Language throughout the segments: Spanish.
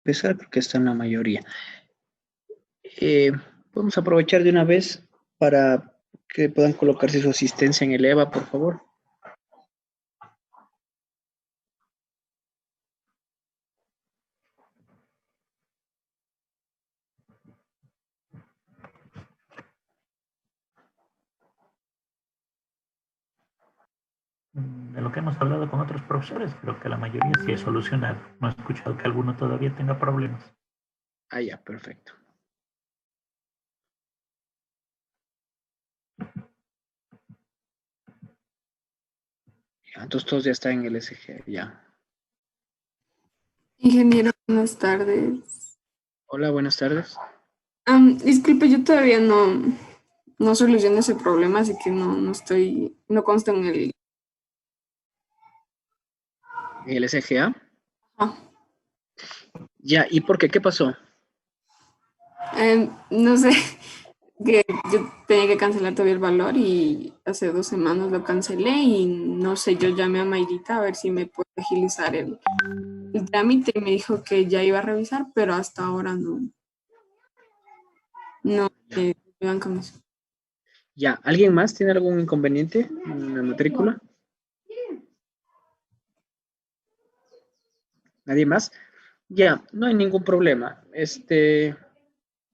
empezar porque está en la mayoría. Podemos aprovechar de una vez para que puedan colocarse su asistencia en el EVA, por favor. De lo que hemos hablado con otros profesores, creo que la mayoría sí es solucionado. No he escuchado que alguno todavía tenga problemas. Ah, ya, perfecto. Ya, entonces todos ya están en el SG, ya. Ingeniero, buenas tardes. Hola, buenas tardes. Disculpe, yo todavía no soluciono ese problema, así que no consta en el... ¿En el SGA? Ah, Ya, ¿y por qué? ¿Qué pasó? no sé, que yo tenía que cancelar todavía el valor y hace 2 semanas lo cancelé y no sé, yo llamé a Mayrita a ver si me puede agilizar el trámite y me dijo que ya iba a revisar, pero hasta ahora no me ayudan con eso. Ya, ¿alguien más tiene algún inconveniente en la matrícula? ¿Nadie más? Ya, no hay ningún problema.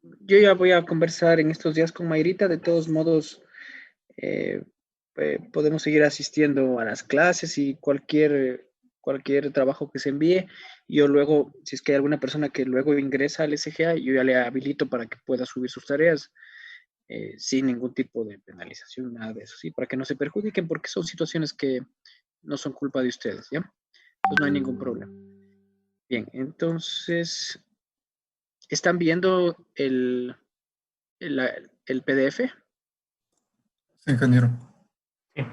Yo ya voy a conversar en estos días con Mayrita. De todos modos, eh, podemos seguir asistiendo a las clases y cualquier trabajo que se envíe. Yo luego, si es que hay alguna persona que luego ingresa al SGA, yo ya le habilito para que pueda subir sus tareas sin ningún tipo de penalización, nada de eso, ¿sí? Para que no se perjudiquen porque son situaciones que no son culpa de ustedes, ¿ya? Entonces no hay ningún problema. Bien, entonces, ¿están viendo el PDF? Sí, ingeniero. Sí.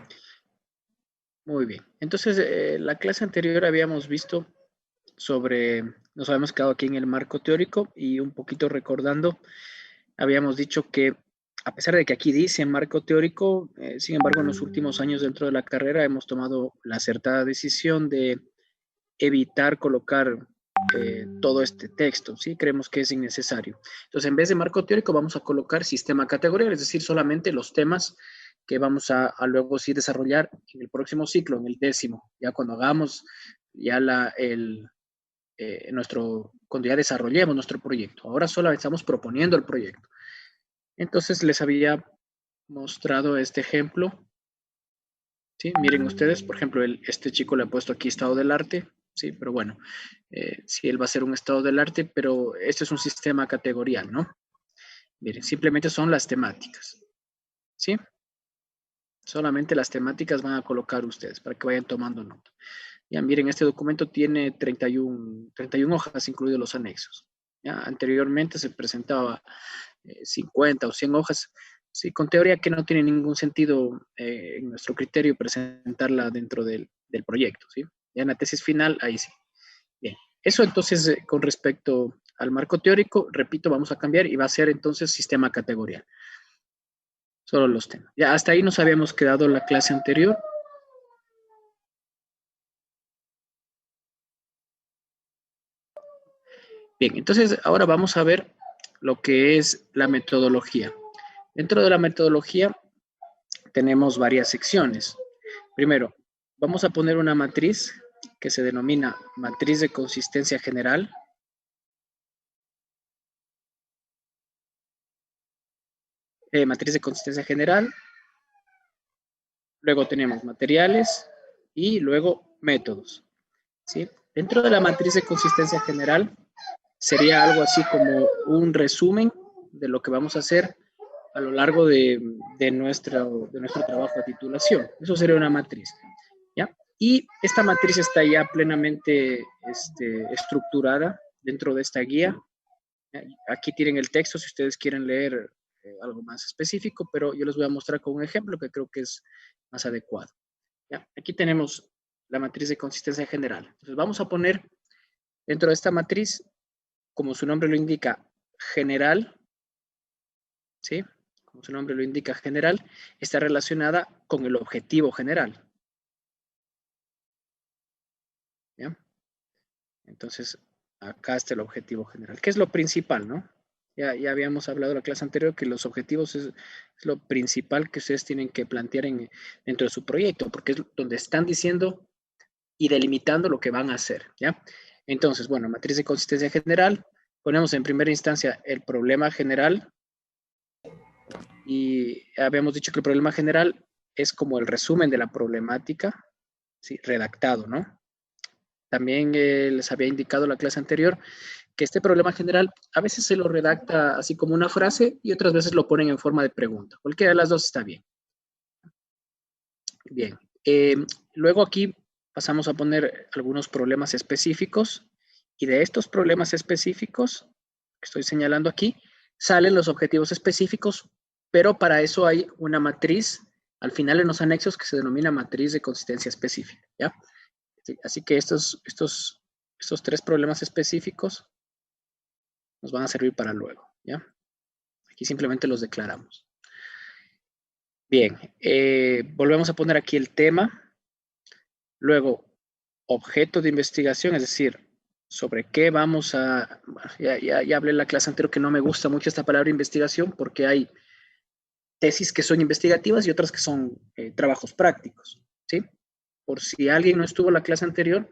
Muy bien. Entonces, la clase anterior habíamos visto nos habíamos quedado aquí en el marco teórico y un poquito recordando, habíamos dicho que a pesar de que aquí dice marco teórico, sin embargo, en los últimos años dentro de la carrera hemos tomado la acertada decisión de evitar colocar todo este texto, ¿sí? Creemos que es innecesario. Entonces, en vez de marco teórico, vamos a colocar sistema categorial, es decir, solamente los temas que vamos a luego sí desarrollar en el próximo ciclo, en el 10º, ya cuando hagamos ya cuando ya desarrollemos nuestro proyecto. Ahora solo estamos proponiendo el proyecto. Entonces, les había mostrado este ejemplo. ¿Sí? Miren ustedes, por ejemplo, este chico le ha puesto aquí estado del arte, sí, pero bueno, sí, él va a ser un estado del arte, pero este es un sistema categorial, ¿no? Miren, simplemente son las temáticas, ¿sí? Solamente las temáticas van a colocar ustedes para que vayan tomando nota. Ya, miren, este documento tiene 31 hojas, incluidos los anexos. ¿Ya? Anteriormente se presentaba 50 o 100 hojas. Sí, con teoría que no tiene ningún sentido en nuestro criterio presentarla dentro del proyecto, ¿sí? Ya en la tesis final, ahí sí. Bien, eso entonces con respecto al marco teórico, repito, vamos a cambiar y va a ser entonces sistema categorial. Solo los temas. Ya hasta ahí nos habíamos quedado la clase anterior. Bien, entonces ahora vamos a ver lo que es la metodología. Dentro de la metodología tenemos varias secciones. Primero, vamos a poner una matriz que se denomina matriz de consistencia general. Matriz de consistencia general. Luego tenemos materiales y luego métodos. ¿Sí? Dentro de la matriz de consistencia general sería algo así como un resumen de lo que vamos a hacer a lo largo de nuestro trabajo de titulación. Eso sería una matriz. ¿Ya? Y esta matriz está ya plenamente estructurada dentro de esta guía. Aquí tienen el texto si ustedes quieren leer algo más específico, pero yo les voy a mostrar con un ejemplo que creo que es más adecuado. ¿Ya? Aquí tenemos la matriz de consistencia general. Entonces vamos a poner dentro de esta matriz, como su nombre lo indica, general, ¿sí? Como su nombre lo indica, general, está relacionada con el objetivo general. ¿Ya? Entonces, Acá está el objetivo general, que es lo principal, ¿no? Ya habíamos hablado en la clase anterior que los objetivos es lo principal que ustedes tienen que plantear dentro de su proyecto, porque es donde están diciendo y delimitando lo que van a hacer, ¿ya? Entonces, bueno, matriz de consistencia general, ponemos en primera instancia el problema general y habíamos dicho que el problema general es como el resumen de la problemática, ¿sí? Redactado, ¿no? También les había indicado en la clase anterior que este problema general a veces se lo redacta así como una frase y otras veces lo ponen en forma de pregunta. Cualquiera de las dos está bien. Bien. Luego aquí pasamos a poner algunos problemas específicos y de estos problemas específicos que estoy señalando aquí salen los objetivos específicos, pero para eso hay una matriz al final en los anexos que se denomina matriz de consistencia específica, ¿ya? Así que estos tres problemas específicos nos van a servir para luego, ¿ya? Aquí simplemente los declaramos. Bien, volvemos a poner aquí el tema. Luego, objeto de investigación, es decir, sobre qué vamos a... Ya hablé en la clase anterior que no me gusta mucho esta palabra investigación porque hay tesis que son investigativas y otras que son trabajos prácticos, ¿sí? Por si alguien no estuvo en la clase anterior,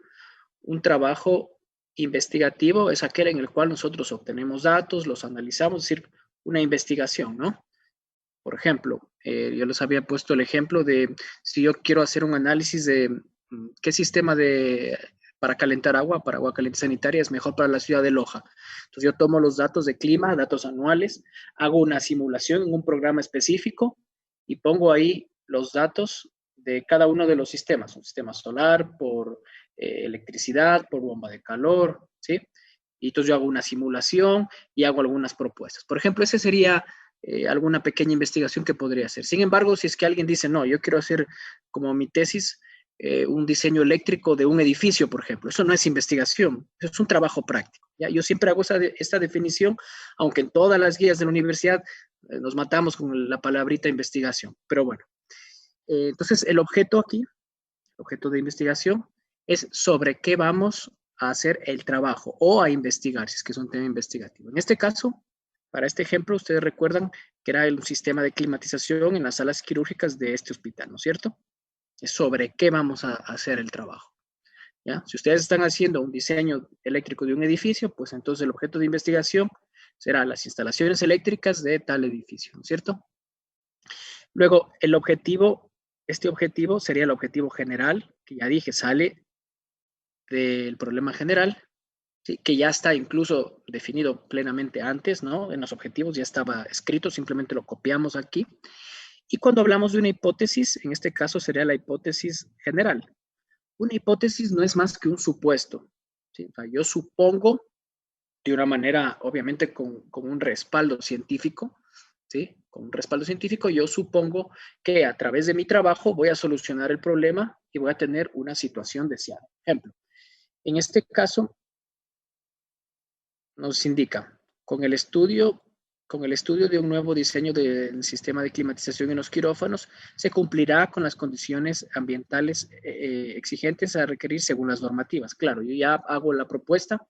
un trabajo investigativo es aquel en el cual nosotros obtenemos datos, los analizamos, es decir, una investigación, ¿no? Por ejemplo, yo les había puesto el ejemplo de si yo quiero hacer un análisis de qué sistema para calentar agua, para agua caliente sanitaria, es mejor para la ciudad de Loja. Entonces yo tomo los datos de clima, datos anuales, hago una simulación en un programa específico y pongo ahí los datos de cada uno de los sistemas, un sistema solar, por electricidad, por bomba de calor, ¿sí? Y entonces yo hago una simulación y hago algunas propuestas. Por ejemplo, ese sería alguna pequeña investigación que podría hacer. Sin embargo, si es que alguien dice, no, yo quiero hacer como mi tesis un diseño eléctrico de un edificio, por ejemplo, eso no es investigación, eso es un trabajo práctico. ¿Ya? Yo siempre hago esta definición, aunque en todas las guías de la universidad nos matamos con la palabrita investigación, pero bueno. Entonces, el objeto aquí, el objeto de investigación, es sobre qué vamos a hacer el trabajo o a investigar, si es que es un tema investigativo. En este caso, para este ejemplo, ustedes recuerdan que era el sistema de climatización en las salas quirúrgicas de este hospital, ¿no es cierto? Es sobre qué vamos a hacer el trabajo, ¿ya? Si ustedes están haciendo un diseño eléctrico de un edificio, pues entonces el objeto de investigación será las instalaciones eléctricas de tal edificio, ¿no es cierto? Luego, este objetivo sería el objetivo general, que ya dije, sale del problema general, ¿sí? Que ya está incluso definido plenamente antes, ¿no? En los objetivos ya estaba escrito, simplemente lo copiamos aquí. Y cuando hablamos de una hipótesis, en este caso sería la hipótesis general. Una hipótesis no es más que un supuesto, ¿sí? O sea, yo supongo de una manera, obviamente, con un respaldo científico, ¿sí? Con un respaldo científico, yo supongo que a través de mi trabajo voy a solucionar el problema y voy a tener una situación deseada. Ejemplo, en este caso, nos indica, con el estudio de un nuevo diseño del sistema de climatización en los quirófanos, se cumplirá con las condiciones ambientales exigentes a requerir según las normativas. Claro, yo ya hago la propuesta,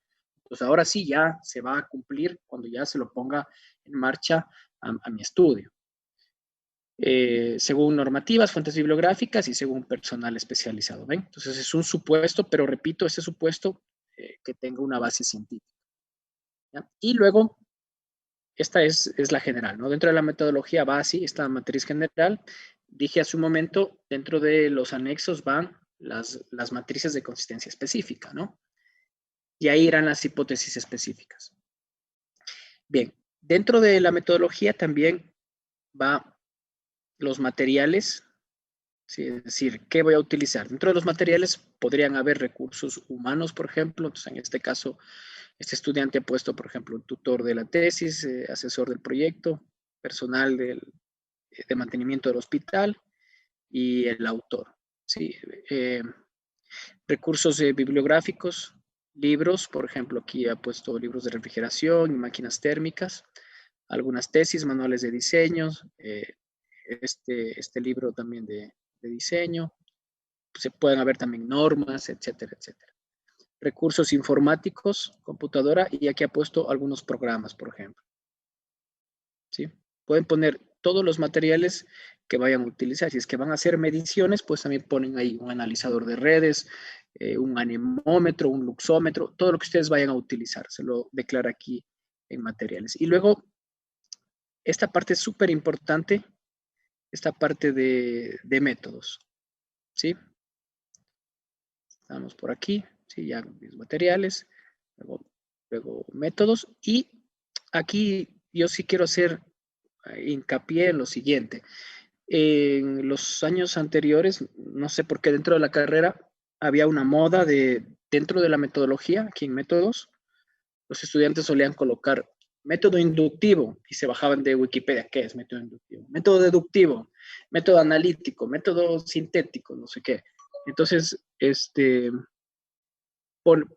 pues ahora sí ya se va a cumplir cuando ya se lo ponga en marcha a mi estudio. Según normativas, fuentes bibliográficas y según personal especializado. ¿Ven? Entonces es un supuesto, pero repito, ese supuesto que tenga una base científica. ¿Ya? Y luego, esta es la general, ¿no? Dentro de la metodología va así, esta matriz general. Dije hace un momento, dentro de los anexos van las matrices de consistencia específica, ¿no? Y ahí irán las hipótesis específicas. Bien, dentro de la metodología también va los materiales, ¿sí? Es decir, ¿qué voy a utilizar? Dentro de los materiales podrían haber recursos humanos, por ejemplo. Entonces, en este caso, este estudiante ha puesto, por ejemplo, un tutor de la tesis, asesor del proyecto, personal de mantenimiento del hospital y el autor. ¿Sí? Recursos bibliográficos, libros, por ejemplo, aquí ha puesto libros de refrigeración y máquinas térmicas, algunas tesis, manuales de diseños, este libro también de diseño, se pueden haber también normas, etcétera, etcétera. recursos informáticos, computadora, y aquí ha puesto algunos programas, por ejemplo. ¿Sí? Pueden poner todos los materiales que vayan a utilizar. Si es que van a hacer mediciones, pues también ponen ahí un analizador de redes, un anemómetro, un luxómetro, todo lo que ustedes vayan a utilizar. Se lo declara aquí en materiales. Y luego, esta parte es súper importante, esta parte de métodos. ¿Sí? Estamos por aquí, ¿sí? Ya mis materiales, luego métodos. Y aquí yo sí quiero hacer hincapié en lo siguiente. En los años anteriores, no sé por qué dentro de la carrera había una moda dentro de la metodología, aquí en métodos, los estudiantes solían colocar método inductivo y se bajaban de Wikipedia. ¿Qué es método inductivo? Método deductivo, método analítico, método sintético, no sé qué. Entonces,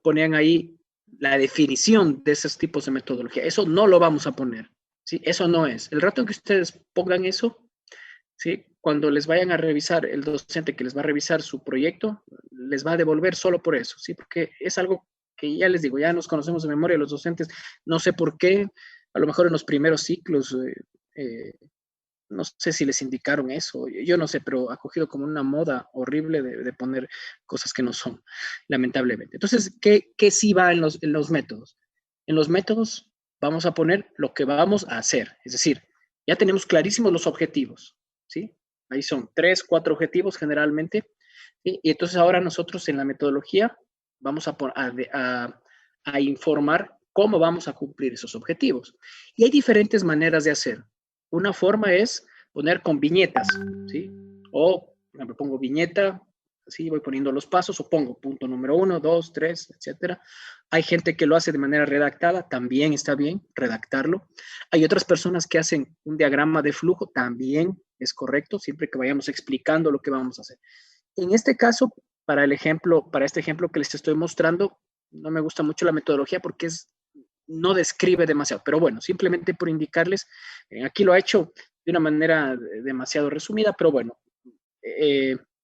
ponían ahí la definición de esos tipos de metodología. Eso no lo vamos a poner, ¿sí? Eso no es. El rato que ustedes pongan eso, ¿sí? Cuando les vayan a revisar, el docente que les va a revisar su proyecto, les va a devolver solo por eso, ¿sí? Porque es algo que ya les digo, ya nos conocemos de memoria los docentes, no sé por qué, a lo mejor en los primeros ciclos, no sé si les indicaron eso, yo no sé, pero ha cogido como una moda horrible de poner cosas que no son, lamentablemente. Entonces, ¿qué sí va en los métodos? En los métodos vamos a poner lo que vamos a hacer, es decir, ya tenemos clarísimos los objetivos, ¿sí? Ahí son 3, 4 objetivos generalmente, ¿sí? Y entonces ahora nosotros en la metodología vamos a informar cómo vamos a cumplir esos objetivos. Y hay diferentes maneras de hacer. Una forma es poner con viñetas, ¿sí? O, por ejemplo, pongo viñeta, así voy poniendo los pasos, o pongo punto número 1, 2, 3, etcétera. Hay gente que lo hace de manera redactada, también está bien redactarlo. Hay otras personas que hacen un diagrama de flujo, también es correcto, siempre que vayamos explicando lo que vamos a hacer. En este caso, para este ejemplo que les estoy mostrando, no me gusta mucho la metodología porque no describe demasiado, pero bueno, simplemente por indicarles, aquí lo ha hecho de una manera demasiado resumida, pero bueno,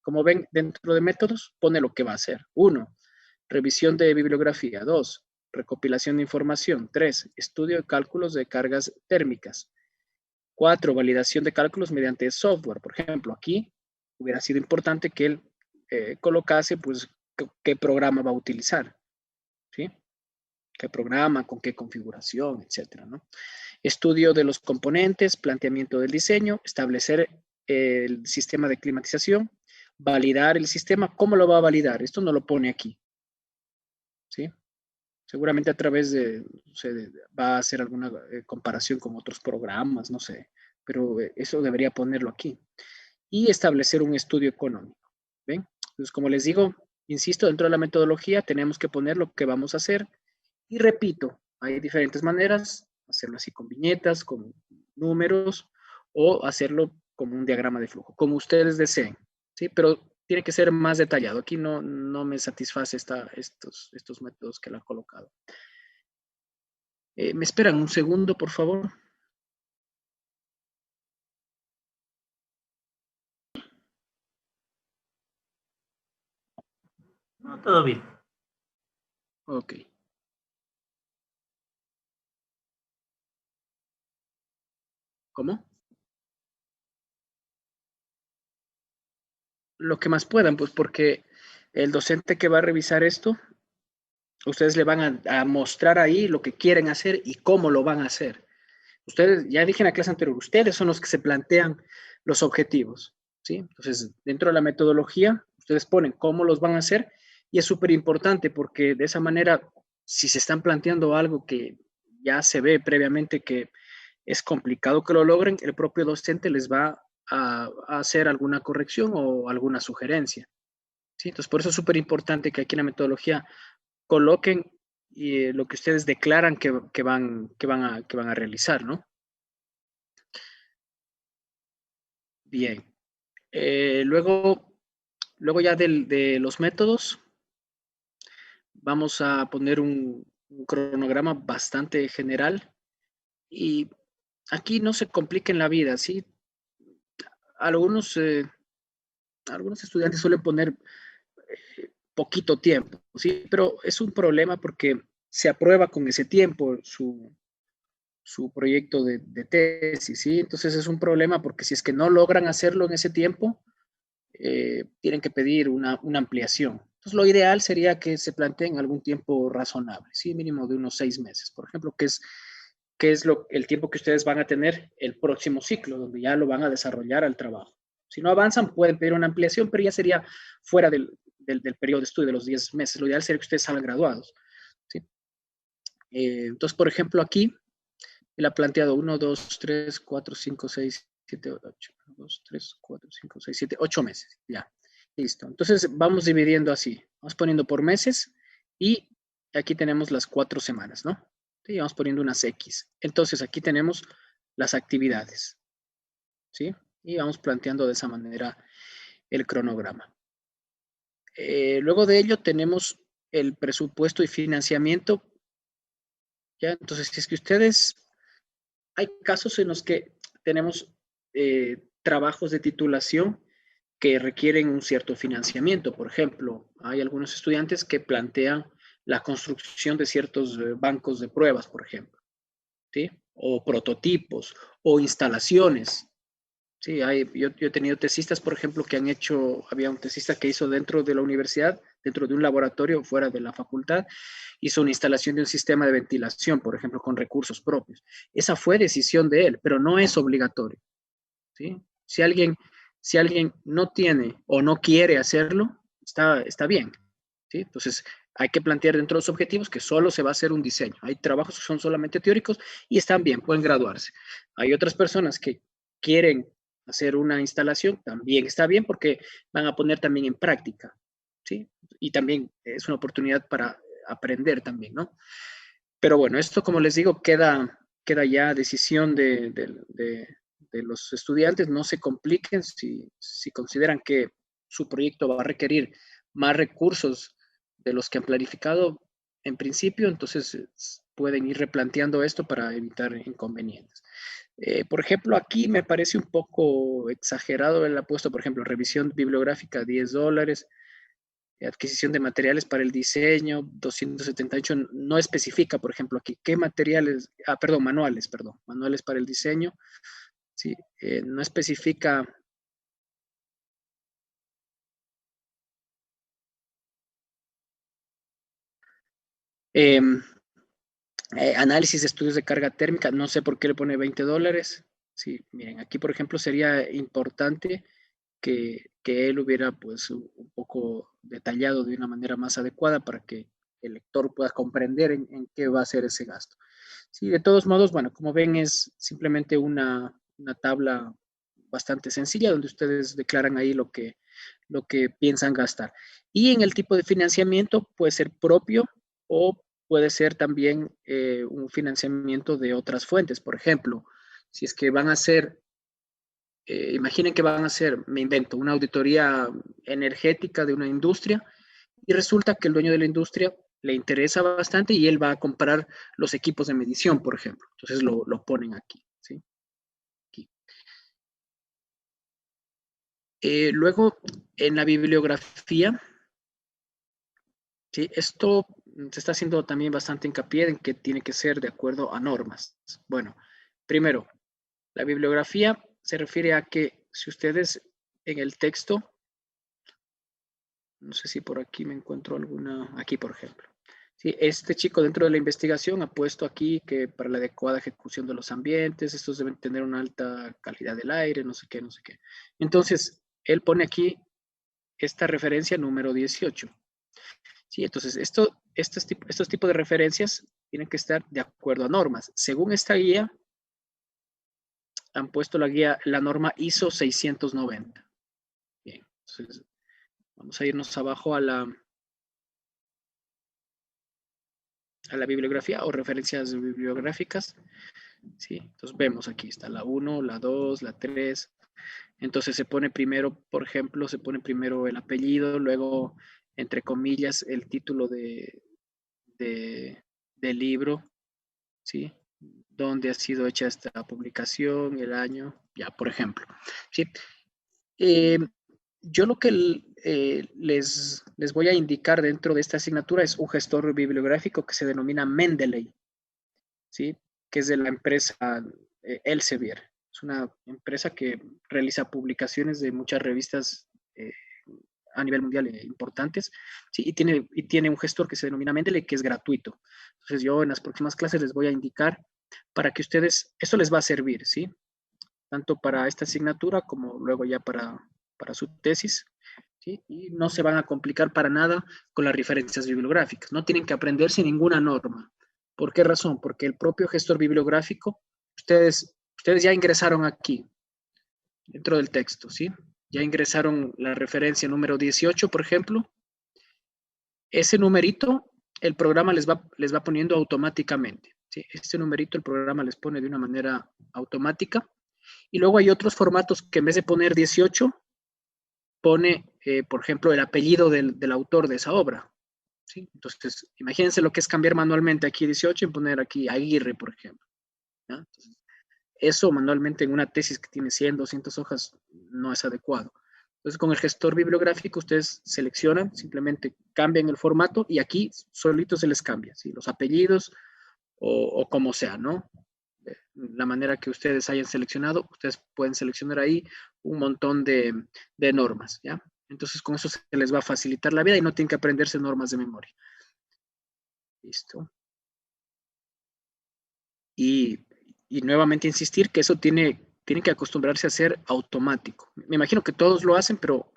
como ven, dentro de métodos, pone lo que va a hacer. 1, revisión de bibliografía. 2, recopilación de información. 3, estudio de cálculos de cargas térmicas. 4, validación de cálculos mediante software. Por ejemplo, aquí hubiera sido importante que él colocase, pues, qué programa va a utilizar, ¿sí? ¿Qué programa, con qué configuración, etcétera, ¿no? Estudio de los componentes, planteamiento del diseño, establecer el sistema de climatización, validar el sistema. ¿Cómo lo va a validar? Esto no lo pone aquí, ¿sí? Seguramente a través va a hacer alguna comparación con otros programas, no sé, pero eso debería ponerlo aquí. Y establecer un estudio económico, ¿ven? Entonces, como les digo, insisto, dentro de la metodología tenemos que poner lo que vamos a hacer. Y repito, hay diferentes maneras, hacerlo así con viñetas, con números, o hacerlo como un diagrama de flujo, como ustedes deseen, ¿sí? Pero tiene que ser más detallado. Aquí no me satisface estos métodos que le han colocado. ¿Me esperan un segundo, por favor? No, todo bien. Ok. ¿Cómo? Lo que más puedan, pues porque el docente que va a revisar esto, ustedes le van a mostrar ahí lo que quieren hacer y cómo lo van a hacer. Ustedes, ya dije en la clase anterior, ustedes son los que se plantean los objetivos, ¿sí? Entonces, dentro de la metodología, ustedes ponen cómo los van a hacer y es súper importante porque de esa manera, si se están planteando algo que ya se ve previamente que es complicado que lo logren, el propio docente les va a hacer alguna corrección o alguna sugerencia, ¿sí? Entonces, por eso es súper importante que aquí en la metodología coloquen lo que ustedes declaran que van a realizar, ¿no? Bien. Luego ya de los métodos, vamos a poner un cronograma bastante general y aquí no se compliquen la vida, ¿sí? Algunos estudiantes suelen poner poquito tiempo, ¿sí? Pero es un problema porque se aprueba con ese tiempo su proyecto de tesis, ¿sí? Entonces es un problema porque si es que no logran hacerlo en ese tiempo, tienen que pedir una ampliación. Entonces lo ideal sería que se planteen algún tiempo razonable, ¿sí? Mínimo de unos 6 meses, por ejemplo, que es el tiempo que ustedes van a tener el próximo ciclo, donde ya lo van a desarrollar al trabajo. Si no avanzan, pueden pedir una ampliación, pero ya sería fuera del periodo de estudio de los 10 meses. Lo ideal sería que ustedes salgan graduados, ¿sí? Entonces, por ejemplo, aquí él ha planteado 1, 2, 3, 4, 5, 6, 7, 8. 1, 2, 3, 4, 5, 6, 7, 8 meses. Ya, listo. Entonces vamos dividiendo así. Vamos poniendo por meses y aquí tenemos las 4 semanas, ¿no? Y vamos poniendo unas X. Entonces aquí tenemos las actividades, ¿sí? Y vamos planteando de esa manera el cronograma. Luego de ello tenemos el presupuesto y financiamiento. ¿Ya? Entonces, si es que ustedes, hay casos en los que tenemos trabajos de titulación que requieren un cierto financiamiento. Por ejemplo, hay algunos estudiantes que plantean la construcción de ciertos bancos de pruebas, por ejemplo, ¿sí? O prototipos o instalaciones. Sí, yo he tenido tesistas, por ejemplo, que han hecho, había un tesista que hizo dentro de la universidad, dentro de un laboratorio fuera de la facultad, hizo una instalación de un sistema de ventilación, por ejemplo, con recursos propios. Esa fue decisión de él, pero no es obligatorio, ¿sí? Si alguien no tiene o no quiere hacerlo, está bien, ¿sí? Entonces, hay que plantear dentro de los objetivos que solo se va a hacer un diseño. Hay trabajos que son solamente teóricos y están bien, pueden graduarse. Hay otras personas que quieren hacer una instalación, también está bien porque van a poner también en práctica, ¿sí? Y también es una oportunidad para aprender también, ¿no? Pero bueno, esto, como les digo, queda ya decisión de los estudiantes. No se compliquen si consideran que su proyecto va a requerir más recursos de los que han planificado en principio, entonces pueden ir replanteando esto para evitar inconvenientes. Por ejemplo, aquí me parece un poco exagerado el apuesto, por ejemplo, revisión bibliográfica $10, adquisición de materiales para el diseño, 278, no especifica, por ejemplo, aquí qué materiales, perdón, manuales para el diseño, sí, no especifica. Eh, Análisis de estudios de carga térmica, no sé por qué le pone $20. Sí, miren, aquí, por ejemplo, sería importante que él hubiera, pues, un poco detallado de una manera más adecuada para que el lector pueda comprender en qué va a ser ese gasto. Sí, de todos modos, bueno, como ven, es simplemente una tabla bastante sencilla donde ustedes declaran ahí lo que piensan gastar. Y en el tipo de financiamiento puede ser propio o puede ser también un financiamiento de otras fuentes. Por ejemplo, si es que van a hacer, imaginen que van a hacer, me invento, una auditoría energética de una industria y resulta que el dueño de la industria le interesa bastante y él va a comprar los equipos de medición, por ejemplo. Entonces lo ponen aquí, ¿sí? Aquí. Luego, en la bibliografía, ¿sí? Esto se está haciendo también bastante hincapié en que tiene que ser de acuerdo a normas. Bueno, primero, la bibliografía se refiere a que si ustedes en el texto, no sé si por aquí me encuentro alguna, aquí por ejemplo. Sí, este chico dentro de la investigación ha puesto aquí que para la adecuada ejecución de los ambientes, estos deben tener una alta calidad del aire, no sé qué, no sé qué. Entonces, él pone aquí esta referencia número 18. Sí, entonces estos tipos de referencias tienen que estar de acuerdo a normas. Según esta guía, han puesto la norma ISO 690. Bien, entonces vamos a irnos abajo a la bibliografía o referencias bibliográficas. ¿Sí? Entonces vemos aquí está la 1, la 2, la 3. Entonces se pone primero, por ejemplo, se pone primero el apellido, luego, entre comillas, el título del libro, ¿sí? Dónde ha sido hecha esta publicación, el año, ya, por ejemplo. ¿Sí? yo lo que les voy a indicar dentro de esta asignatura es un gestor bibliográfico que se denomina Mendeley, ¿sí? Que es de la empresa Elsevier. Es una empresa que realiza publicaciones de muchas revistas a nivel mundial importantes, ¿sí? Y tiene un gestor que se denomina Mendeley, que es gratuito. Entonces yo en las próximas clases les voy a indicar para que ustedes, esto les va a servir, ¿sí? Tanto para esta asignatura como luego ya para su tesis, ¿sí? Y no se van a complicar para nada con las referencias bibliográficas. No tienen que aprenderse ninguna norma. ¿Por qué razón? Porque el propio gestor bibliográfico, ustedes ya ingresaron aquí, dentro del texto, ¿sí? Ya ingresaron la referencia número 18, por ejemplo. Ese numerito, el programa les va poniendo automáticamente, ¿sí? Este numerito el programa les pone de una manera automática. Y luego hay otros formatos que en vez de poner 18, pone, por ejemplo, el apellido del autor de esa obra, ¿sí? Entonces, imagínense lo que es cambiar manualmente aquí 18 y poner aquí Aguirre, por ejemplo, ¿ya? Entonces, eso manualmente en una tesis que tiene 100, 200 hojas no es adecuado. Entonces, con el gestor bibliográfico ustedes seleccionan, simplemente cambian el formato y aquí solito se les cambia, ¿sí? Los apellidos o como sea, ¿no? La manera que ustedes hayan seleccionado, ustedes pueden seleccionar ahí un montón de normas, ¿ya? Entonces con eso se les va a facilitar la vida y no tienen que aprenderse normas de memoria. Listo. Y nuevamente insistir que eso tiene que acostumbrarse a ser automático. Me imagino que todos lo hacen, pero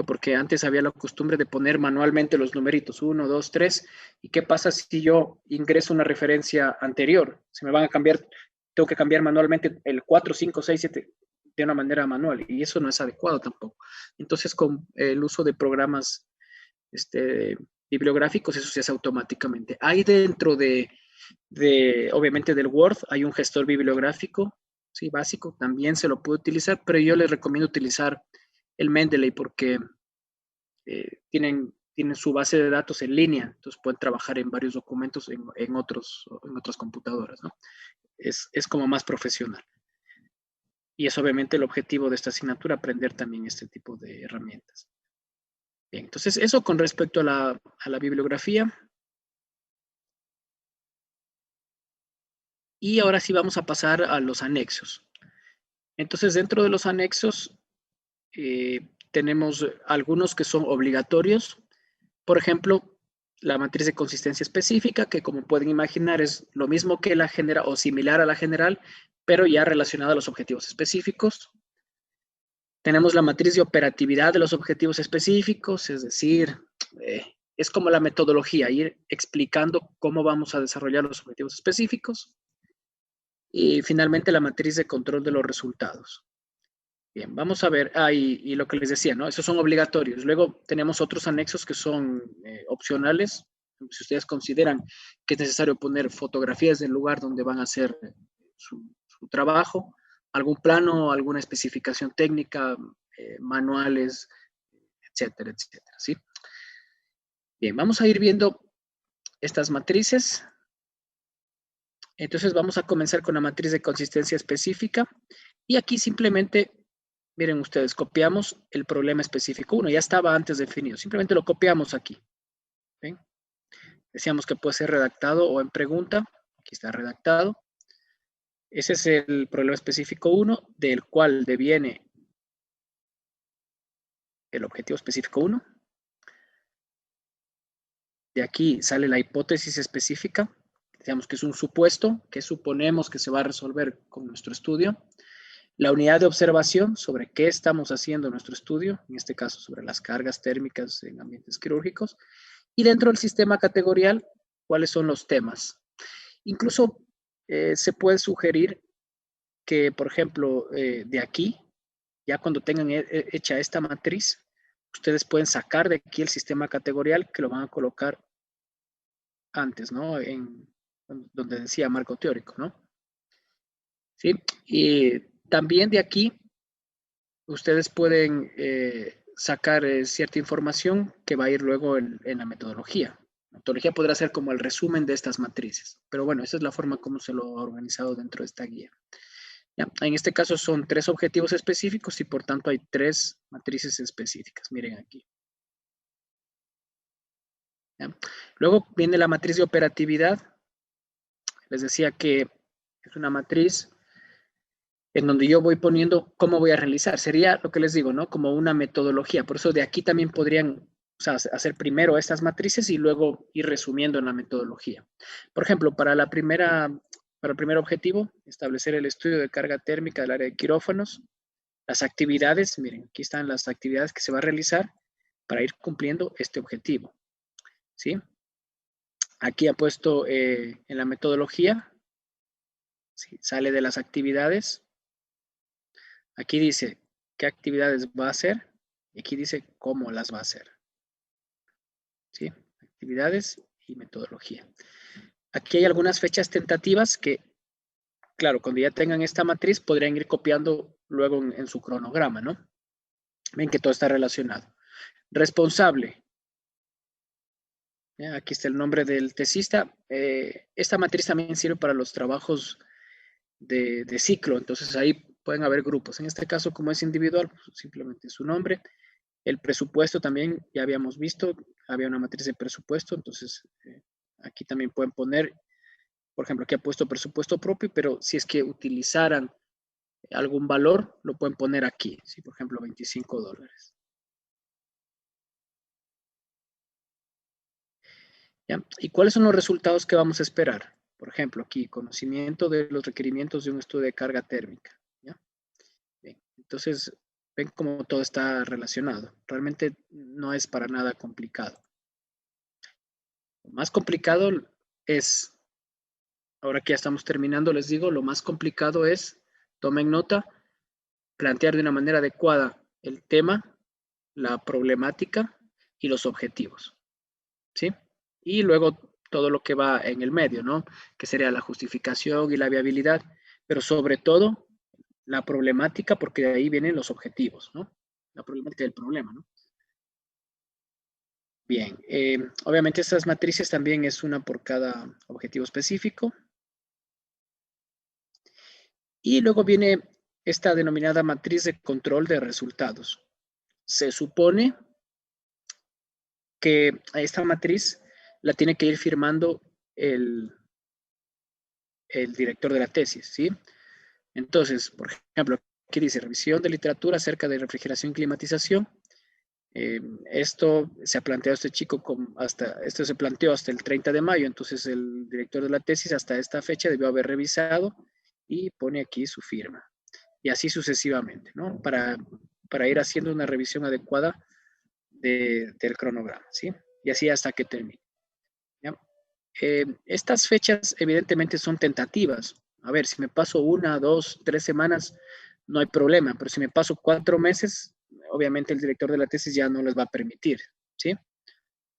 porque antes había la costumbre de poner manualmente los numeritos, 1, 2, 3, y qué pasa si yo ingreso una referencia anterior, se me van a cambiar, tengo que cambiar manualmente el 4, 5, 6, 7 de una manera manual, y eso no es adecuado tampoco. Entonces, con el uso de programas bibliográficos, eso se hace automáticamente. Hay dentro obviamente del Word, hay un gestor bibliográfico, sí, básico, también se lo puede utilizar, pero yo les recomiendo utilizar el Mendeley porque tienen su base de datos en línea, entonces pueden trabajar en varios documentos en otras computadoras, ¿no? Es como más profesional. Y es obviamente el objetivo de esta asignatura, aprender también este tipo de herramientas. Bien, entonces eso con respecto a la bibliografía. Y ahora sí vamos a pasar a los anexos. Entonces, dentro de los anexos, tenemos algunos que son obligatorios. Por ejemplo, la matriz de consistencia específica, que como pueden imaginar es lo mismo que la general o similar a la general, pero ya relacionada a los objetivos específicos. Tenemos la matriz de operatividad de los objetivos específicos, es decir, es como la metodología, ir explicando cómo vamos a desarrollar los objetivos específicos. Y finalmente la matriz de control de los resultados. Bien, vamos a ver, y lo que les decía, ¿no? Esos son obligatorios. Luego tenemos otros anexos que son opcionales. Si ustedes consideran que es necesario poner fotografías del lugar donde van a hacer su trabajo, algún plano, alguna especificación técnica, manuales, etcétera, etcétera, ¿sí? Bien, vamos a ir viendo estas matrices. Entonces vamos a comenzar con la matriz de consistencia específica y aquí simplemente, miren ustedes, copiamos el problema específico 1, ya estaba antes definido, simplemente lo copiamos aquí. ¿Ven? Decíamos que puede ser redactado o en pregunta, aquí está redactado. Ese es el problema específico 1, del cual deviene el objetivo específico 1. De aquí sale la hipótesis específica, digamos que es un supuesto que suponemos que se va a resolver con nuestro estudio. La unidad de observación sobre qué estamos haciendo en nuestro estudio, en este caso sobre las cargas térmicas en ambientes quirúrgicos, y dentro del sistema categorial, cuáles son los temas. Incluso se puede sugerir que, por ejemplo, de aquí, ya cuando tengan hecha esta matriz, ustedes pueden sacar de aquí el sistema categorial que lo van a colocar antes, ¿no? En donde decía marco teórico, ¿no? ¿Sí? Y también de aquí ustedes pueden sacar cierta información que va a ir luego en la metodología. La metodología podrá ser como el resumen de estas matrices, pero bueno, esa es la forma como se lo ha organizado dentro de esta guía. ¿Ya? En este caso son 3 objetivos específicos y por tanto hay 3 matrices específicas. Miren aquí. ¿Ya? Luego viene la matriz de operatividad. Les decía que es una matriz en donde yo voy poniendo cómo voy a realizar. Sería lo que les digo, ¿no? Como una metodología. Por eso de aquí también podrían, o sea, hacer primero estas matrices y luego ir resumiendo en la metodología. Por ejemplo, para el primer objetivo, establecer el estudio de carga térmica del área de quirófanos. Las actividades, miren, aquí están las actividades que se va a realizar para ir cumpliendo este objetivo, ¿sí? Aquí ha puesto en la metodología, ¿sí? Sale de las actividades. Aquí dice qué actividades va a hacer y aquí dice cómo las va a hacer, ¿sí? Actividades y metodología. Aquí hay algunas fechas tentativas que, claro, cuando ya tengan esta matriz podrían ir copiando luego en su cronograma, ¿no? Ven que todo está relacionado. Responsable. ¿Ya? Aquí está el nombre del tesista. Esta matriz también sirve para los trabajos de ciclo, entonces ahí pueden haber grupos. En este caso, como es individual, pues simplemente su nombre. El presupuesto también, ya habíamos visto, había una matriz de presupuesto, entonces aquí también pueden poner, por ejemplo, aquí ha puesto presupuesto propio, pero si es que utilizaran algún valor, lo pueden poner aquí, ¿sí? Por ejemplo, $25. ¿Ya? ¿Y cuáles son los resultados que vamos a esperar? Por ejemplo, aquí, conocimiento de los requerimientos de un estudio de carga térmica. ¿Ya? Bien, entonces, ven cómo todo está relacionado. Realmente no es para nada complicado. Lo más complicado es, ahora que ya estamos terminando, les digo, lo más complicado es, tomen nota, plantear de una manera adecuada el tema, la problemática y los objetivos. ¿Sí? Y luego todo lo que va en el medio, ¿no? Que sería la justificación y la viabilidad, pero sobre todo la problemática, porque de ahí vienen los objetivos, ¿no? La problemática del problema, ¿no? Bien, obviamente estas matrices también es una por cada objetivo específico. Y luego viene esta denominada matriz de control de resultados. Se supone que a esta matriz la tiene que ir firmando el director de la tesis, ¿sí? Entonces, por ejemplo, aquí dice revisión de literatura acerca de refrigeración y climatización. Esto se ha planteado este chico esto se planteó hasta el 30 de mayo, entonces el director de la tesis hasta esta fecha debió haber revisado y pone aquí su firma. Y así sucesivamente, ¿no? Para ir haciendo una revisión adecuada del cronograma, ¿sí? Y así hasta que termine. ¿Ya? Estas fechas evidentemente son tentativas. A ver, si me paso 1, 2, 3 semanas, no hay problema, pero si me paso 4 meses, obviamente el director de la tesis ya no les va a permitir, ¿sí?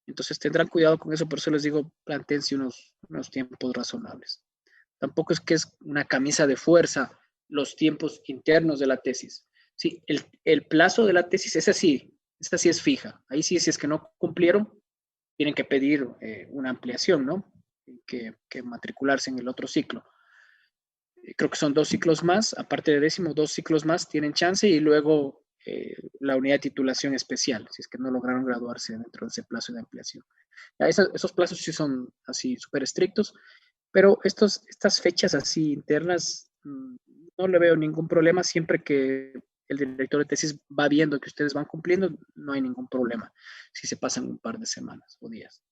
Entonces tendrán cuidado con eso, por eso les digo, plantéense unos tiempos razonables. Tampoco es que es una camisa de fuerza los tiempos internos de la tesis. Sí, el plazo de la tesis es así, esta sí es fija. Ahí sí, si es que no cumplieron, tienen que pedir una ampliación, ¿no? Que matricularse en el otro ciclo. Creo que son 2 ciclos más, aparte de décimo, 2 ciclos más tienen chance y luego la unidad de titulación especial, si es que no lograron graduarse dentro de ese plazo de ampliación. Ya esos plazos sí son así súper estrictos, pero estas fechas así internas no le veo ningún problema siempre que el director de tesis va viendo que ustedes van cumpliendo, no hay ningún problema si se pasan un par de semanas o días.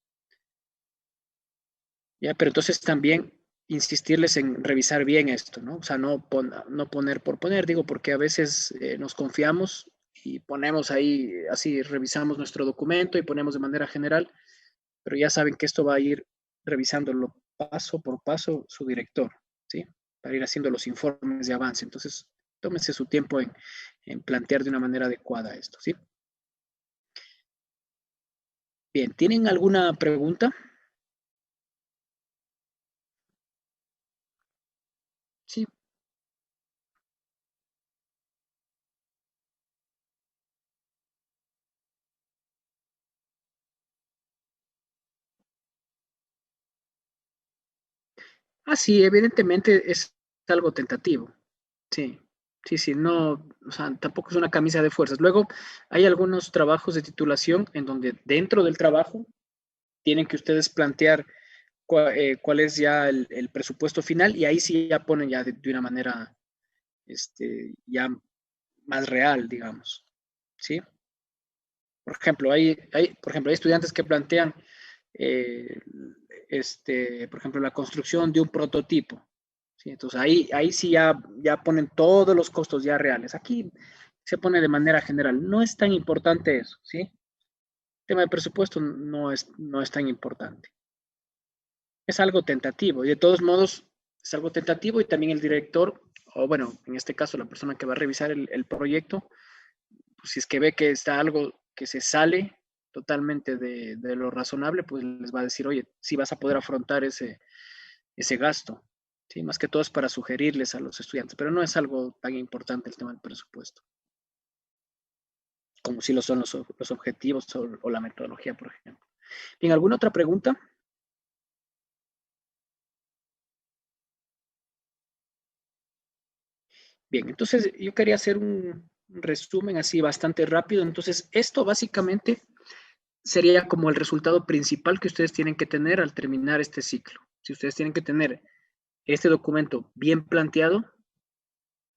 Ya, pero entonces también insistirles en revisar bien esto, ¿no? O sea, no poner por poner, digo, porque a veces nos confiamos y ponemos ahí, así revisamos nuestro documento y ponemos de manera general, pero ya saben que esto va a ir revisándolo paso por paso su director, ¿sí? Para ir haciendo los informes de avance. Entonces, tómense su tiempo en plantear de una manera adecuada esto, ¿sí? Bien, ¿tienen alguna pregunta? Sí. Ah, sí, evidentemente es algo tentativo. Sí, sí, no, o sea, tampoco es una camisa de fuerzas. Luego, hay algunos trabajos de titulación en donde dentro del trabajo tienen que ustedes plantear cuál es ya el presupuesto final y ahí sí ya ponen ya de una manera ya más real, digamos, ¿sí? Por ejemplo, hay estudiantes que plantean, eh, por ejemplo, la construcción de un prototipo, ¿sí? Entonces ahí sí ya ponen todos los costos ya reales. Aquí se pone de manera general. No es tan importante eso, ¿sí? El tema de presupuesto no es tan importante. Es algo tentativo y de todos modos es algo tentativo y también el director, o bueno, en este caso la persona que va a revisar el proyecto, pues si es que ve que está algo que se sale totalmente de lo razonable, pues les va a decir, oye, si vas a poder afrontar ese gasto. ¿Sí? Más que todo es para sugerirles a los estudiantes, pero no es algo tan importante el tema del presupuesto, como si lo son los objetivos o la metodología, por ejemplo. Bien, ¿alguna otra pregunta? Bien, entonces yo quería hacer un resumen así bastante rápido. Entonces, esto básicamente sería como el resultado principal que ustedes tienen que tener al terminar este ciclo. Si ustedes tienen que tener este documento bien planteado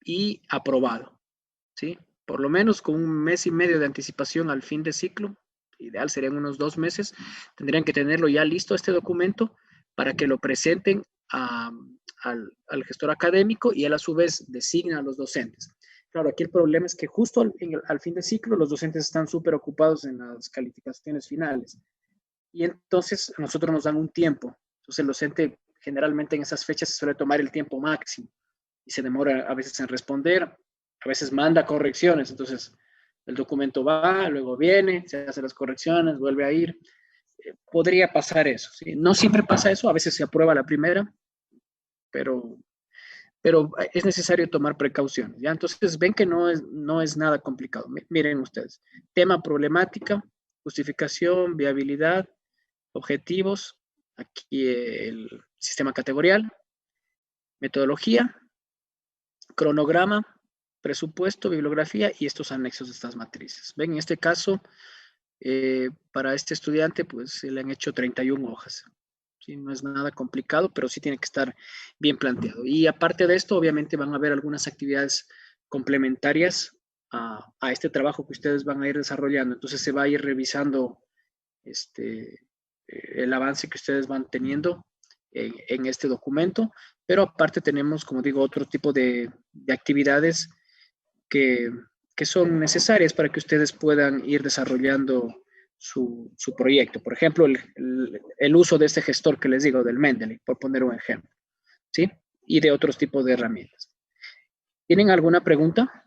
y aprobado, ¿sí? Por lo menos con 1 mes y medio de anticipación al fin de ciclo, ideal serían unos 2 meses, tendrían que tenerlo ya listo este documento para que lo presenten al gestor académico y él a su vez designa a los docentes. Claro, aquí el problema es que justo al fin de ciclo los docentes están súper ocupados en las calificaciones finales y entonces a nosotros nos dan un tiempo. Entonces el docente generalmente en esas fechas se suele tomar el tiempo máximo y se demora a veces en responder, a veces manda correcciones, entonces el documento va, luego viene, se hace las correcciones, vuelve a ir. Podría pasar eso, ¿sí? No siempre pasa eso, a veces se aprueba la primera, pero, pero es necesario tomar precauciones, ¿ya? Entonces ven que no es nada complicado. Miren ustedes, tema problemática, justificación, viabilidad, objetivos, aquí el sistema categorial, metodología, cronograma, presupuesto, bibliografía y estos anexos de estas matrices. Ven, en este caso, para este estudiante, pues se le han hecho 31 hojas. ¿Sí? No es nada complicado, pero sí tiene que estar bien planteado. Y aparte de esto, obviamente van a haber algunas actividades complementarias a este trabajo que ustedes van a ir desarrollando. Entonces se va a ir revisando el avance que ustedes van teniendo en este documento, pero aparte tenemos, como digo, otro tipo de actividades que, que son necesarias para que ustedes puedan ir desarrollando su proyecto. Por ejemplo, el uso de este gestor que les digo, del Mendeley, por poner un ejemplo, ¿sí? Y de otros tipos de herramientas. ¿Tienen alguna pregunta?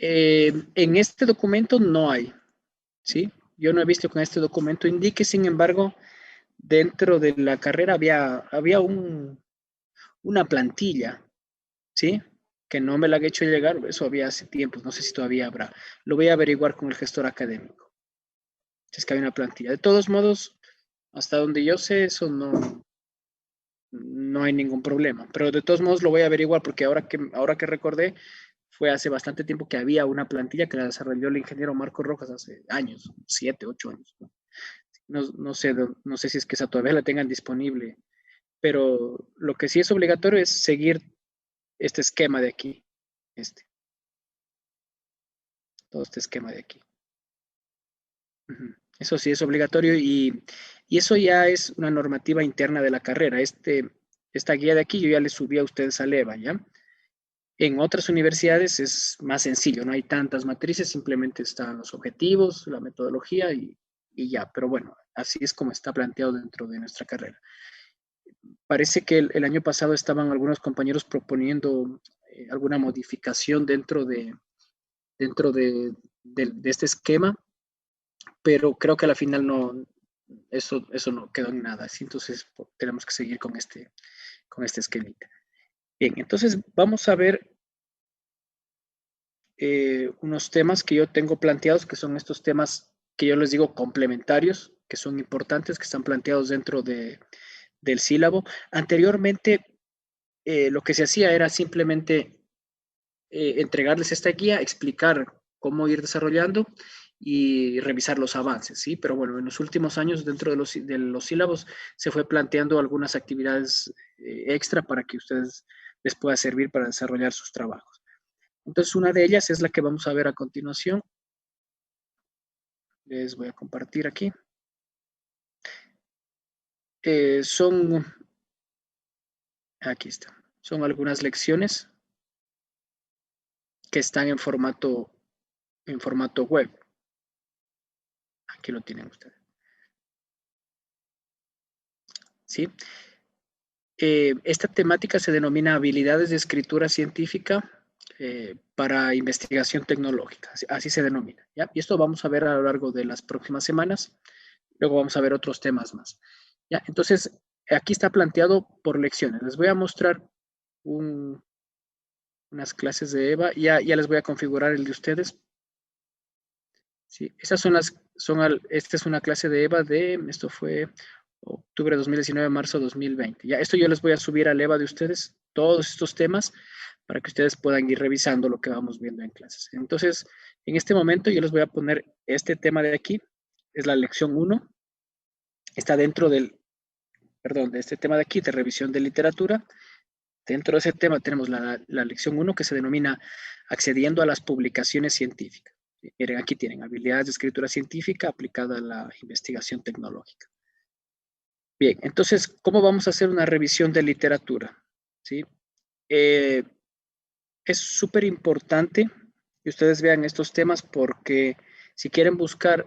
En este documento no hay, ¿sí? Yo no he visto que en este documento indique, sin embargo, dentro de la carrera había una plantilla, ¿sí? Que no me la han hecho llegar, eso había hace tiempo, no sé si todavía habrá. Lo voy a averiguar con el gestor académico. Si es que hay una plantilla. De todos modos, hasta donde yo sé, eso no hay ningún problema. Pero de todos modos lo voy a averiguar porque ahora que recordé, fue hace bastante tiempo que había una plantilla que la desarrolló el ingeniero Marco Rojas hace años, 7, 8 años. No sé si es que esa todavía la tengan disponible, pero lo que sí es obligatorio es seguir este esquema de aquí, todo este esquema de aquí. Eso sí es obligatorio y eso ya es una normativa interna de la carrera. Esta guía de aquí yo ya le subí a ustedes al EVA, ¿ya? En otras universidades es más sencillo, no hay tantas matrices, simplemente están los objetivos, la metodología y ya. Pero bueno, así es como está planteado dentro de nuestra carrera. Parece que el año pasado estaban algunos compañeros proponiendo alguna modificación dentro de este esquema, pero creo que a la final eso no quedó en nada. ¿Sí? Entonces tenemos que seguir con este esquemita. Bien, entonces vamos a ver unos temas que yo tengo planteados, que son estos temas que yo les digo complementarios, que son importantes, que están planteados dentro del sílabo. Anteriormente, lo que se hacía era simplemente entregarles esta guía, explicar cómo ir desarrollando y revisar los avances, ¿sí? Pero bueno, en los últimos años dentro de los sílabos se fue planteando algunas actividades extra para que ustedes les pueda servir para desarrollar sus trabajos. Entonces, una de ellas es la que vamos a ver a continuación. Les voy a compartir aquí. Aquí está. Son algunas lecciones que están en formato web. Aquí lo tienen ustedes. ¿Sí? Esta temática se denomina habilidades de escritura científica para investigación tecnológica. Así se denomina, ¿ya? Y esto vamos a ver a lo largo de las próximas semanas. Luego vamos a ver otros temas más, ¿ya? Entonces, aquí está planteado por lecciones. Les voy a mostrar unas clases de EVA. Ya les voy a configurar el de ustedes. Sí, esas son esta es una clase de EVA esto fue octubre de 2019, marzo de 2020. Ya, esto yo les voy a subir al EVA de ustedes, todos estos temas, para que ustedes puedan ir revisando lo que vamos viendo en clases. Entonces, en este momento yo les voy a poner este tema de aquí, es la lección 1. Está dentro de este tema de aquí, de revisión de literatura. Dentro de ese tema tenemos la lección 1 que se denomina accediendo a las publicaciones científicas. Miren, aquí tienen habilidades de escritura científica aplicada a la investigación tecnológica. Bien, entonces, ¿cómo vamos a hacer una revisión de literatura? ¿Sí? Es súper importante que ustedes vean estos temas porque si quieren buscar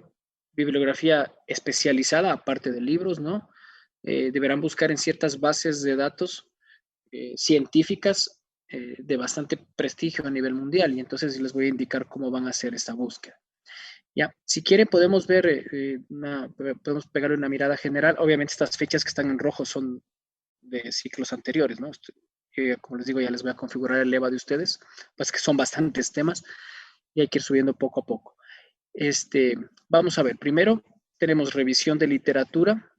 bibliografía especializada, aparte de libros, ¿no? Deberán buscar en ciertas bases de datos científicas de bastante prestigio a nivel mundial, y entonces les voy a indicar cómo van a hacer esta búsqueda. Ya, si quieren podemos ver, podemos pegarle una mirada general. Obviamente estas fechas que están en rojo son de ciclos anteriores, ¿no? Como les digo, ya les voy a configurar el EVA de ustedes, pues que son bastantes temas y hay que ir subiendo poco a poco. Vamos a ver, primero tenemos revisión de literatura,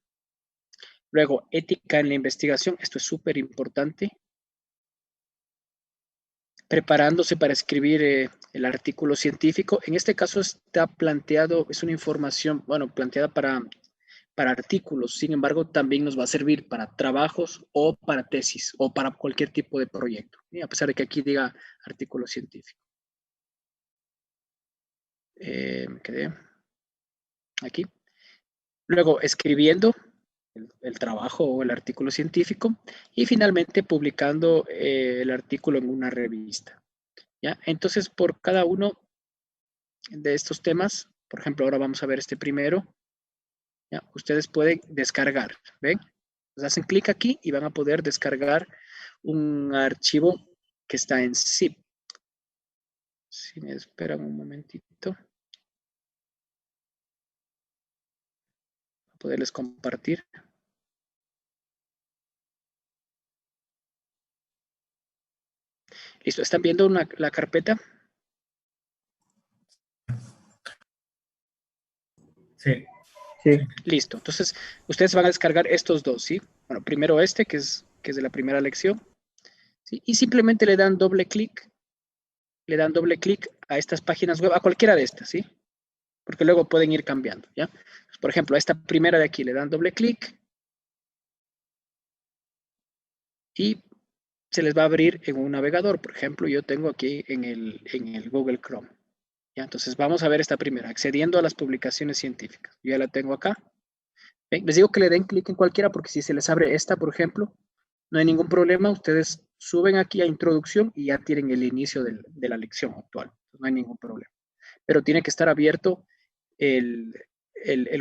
luego ética en la investigación, esto es súper importante. Preparándose para escribir el artículo científico. En este caso está planteado, es una información, bueno, planteada para artículos. Sin embargo, también nos va a servir para trabajos o para tesis o para cualquier tipo de proyecto, ¿sí? A pesar de que aquí diga artículo científico. Me quedé aquí. Luego, escribiendo el trabajo o el artículo científico y finalmente publicando el artículo en una revista. ¿Ya? Entonces, por cada uno de estos temas, por ejemplo, ahora vamos a ver este primero, ¿ya? Ustedes pueden descargar, ¿ven? Entonces hacen clic aquí y van a poder descargar un archivo que está en zip. Si me esperan un momentito, para poderles compartir. Listo, ¿están viendo la carpeta? Sí. Sí. Listo, entonces ustedes van a descargar estos dos, ¿sí? Bueno, primero que es de la primera lección, ¿sí? Y simplemente le dan doble clic a estas páginas web, a cualquiera de estas, ¿sí? Porque luego pueden ir cambiando, ¿ya? Por ejemplo, a esta primera de aquí le dan doble clic y se les va a abrir en un navegador. Por ejemplo, yo tengo aquí en el Google Chrome. ¿Ya? Entonces vamos a ver esta primera, accediendo a las publicaciones científicas. Yo ya la tengo acá. ¿Ven? Les digo que le den clic en cualquiera porque si se les abre esta, por ejemplo, no hay ningún problema. Ustedes suben aquí a introducción y ya tienen el inicio de la lección actual. No hay ningún problema. Pero tiene que estar abierto el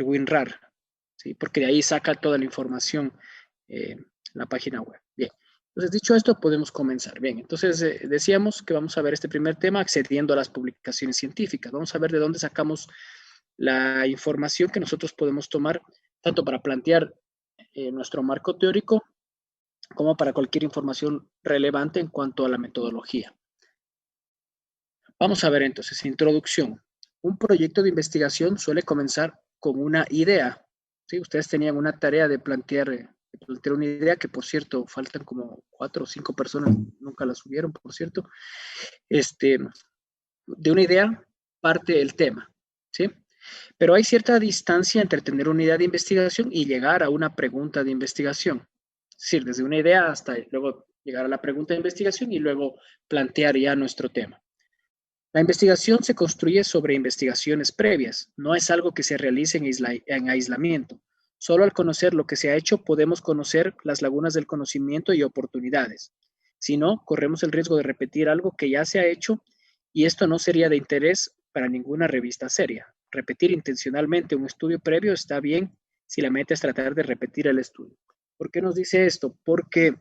WinRAR, ¿sí? Porque de ahí saca toda la información la página web. Bien, entonces dicho esto, podemos comenzar. Bien, entonces decíamos que vamos a ver este primer tema, accediendo a las publicaciones científicas. Vamos a ver de dónde sacamos la información que nosotros podemos tomar, tanto para plantear nuestro marco teórico, como para cualquier información relevante en cuanto a la metodología. Vamos a ver entonces, introducción. un proyecto de investigación suele comenzar con una idea. ¿Sí? Ustedes tenían una tarea de plantear una idea que, por cierto, faltan como 4 o 5 personas, nunca la subieron, por cierto. De una idea parte el tema, ¿sí? Pero hay cierta distancia entre tener una idea de investigación y llegar a una pregunta de investigación. Es decir, desde una idea hasta luego llegar a la pregunta de investigación y luego plantear ya nuestro tema. La investigación se construye sobre investigaciones previas, no es algo que se realice en aislamiento. Solo al conocer lo que se ha hecho podemos conocer las lagunas del conocimiento y oportunidades. Si no, corremos el riesgo de repetir algo que ya se ha hecho y esto no sería de interés para ninguna revista seria. Repetir intencionalmente un estudio previo está bien si la meta es tratar de repetir el estudio. ¿Por qué nos dice esto? Porque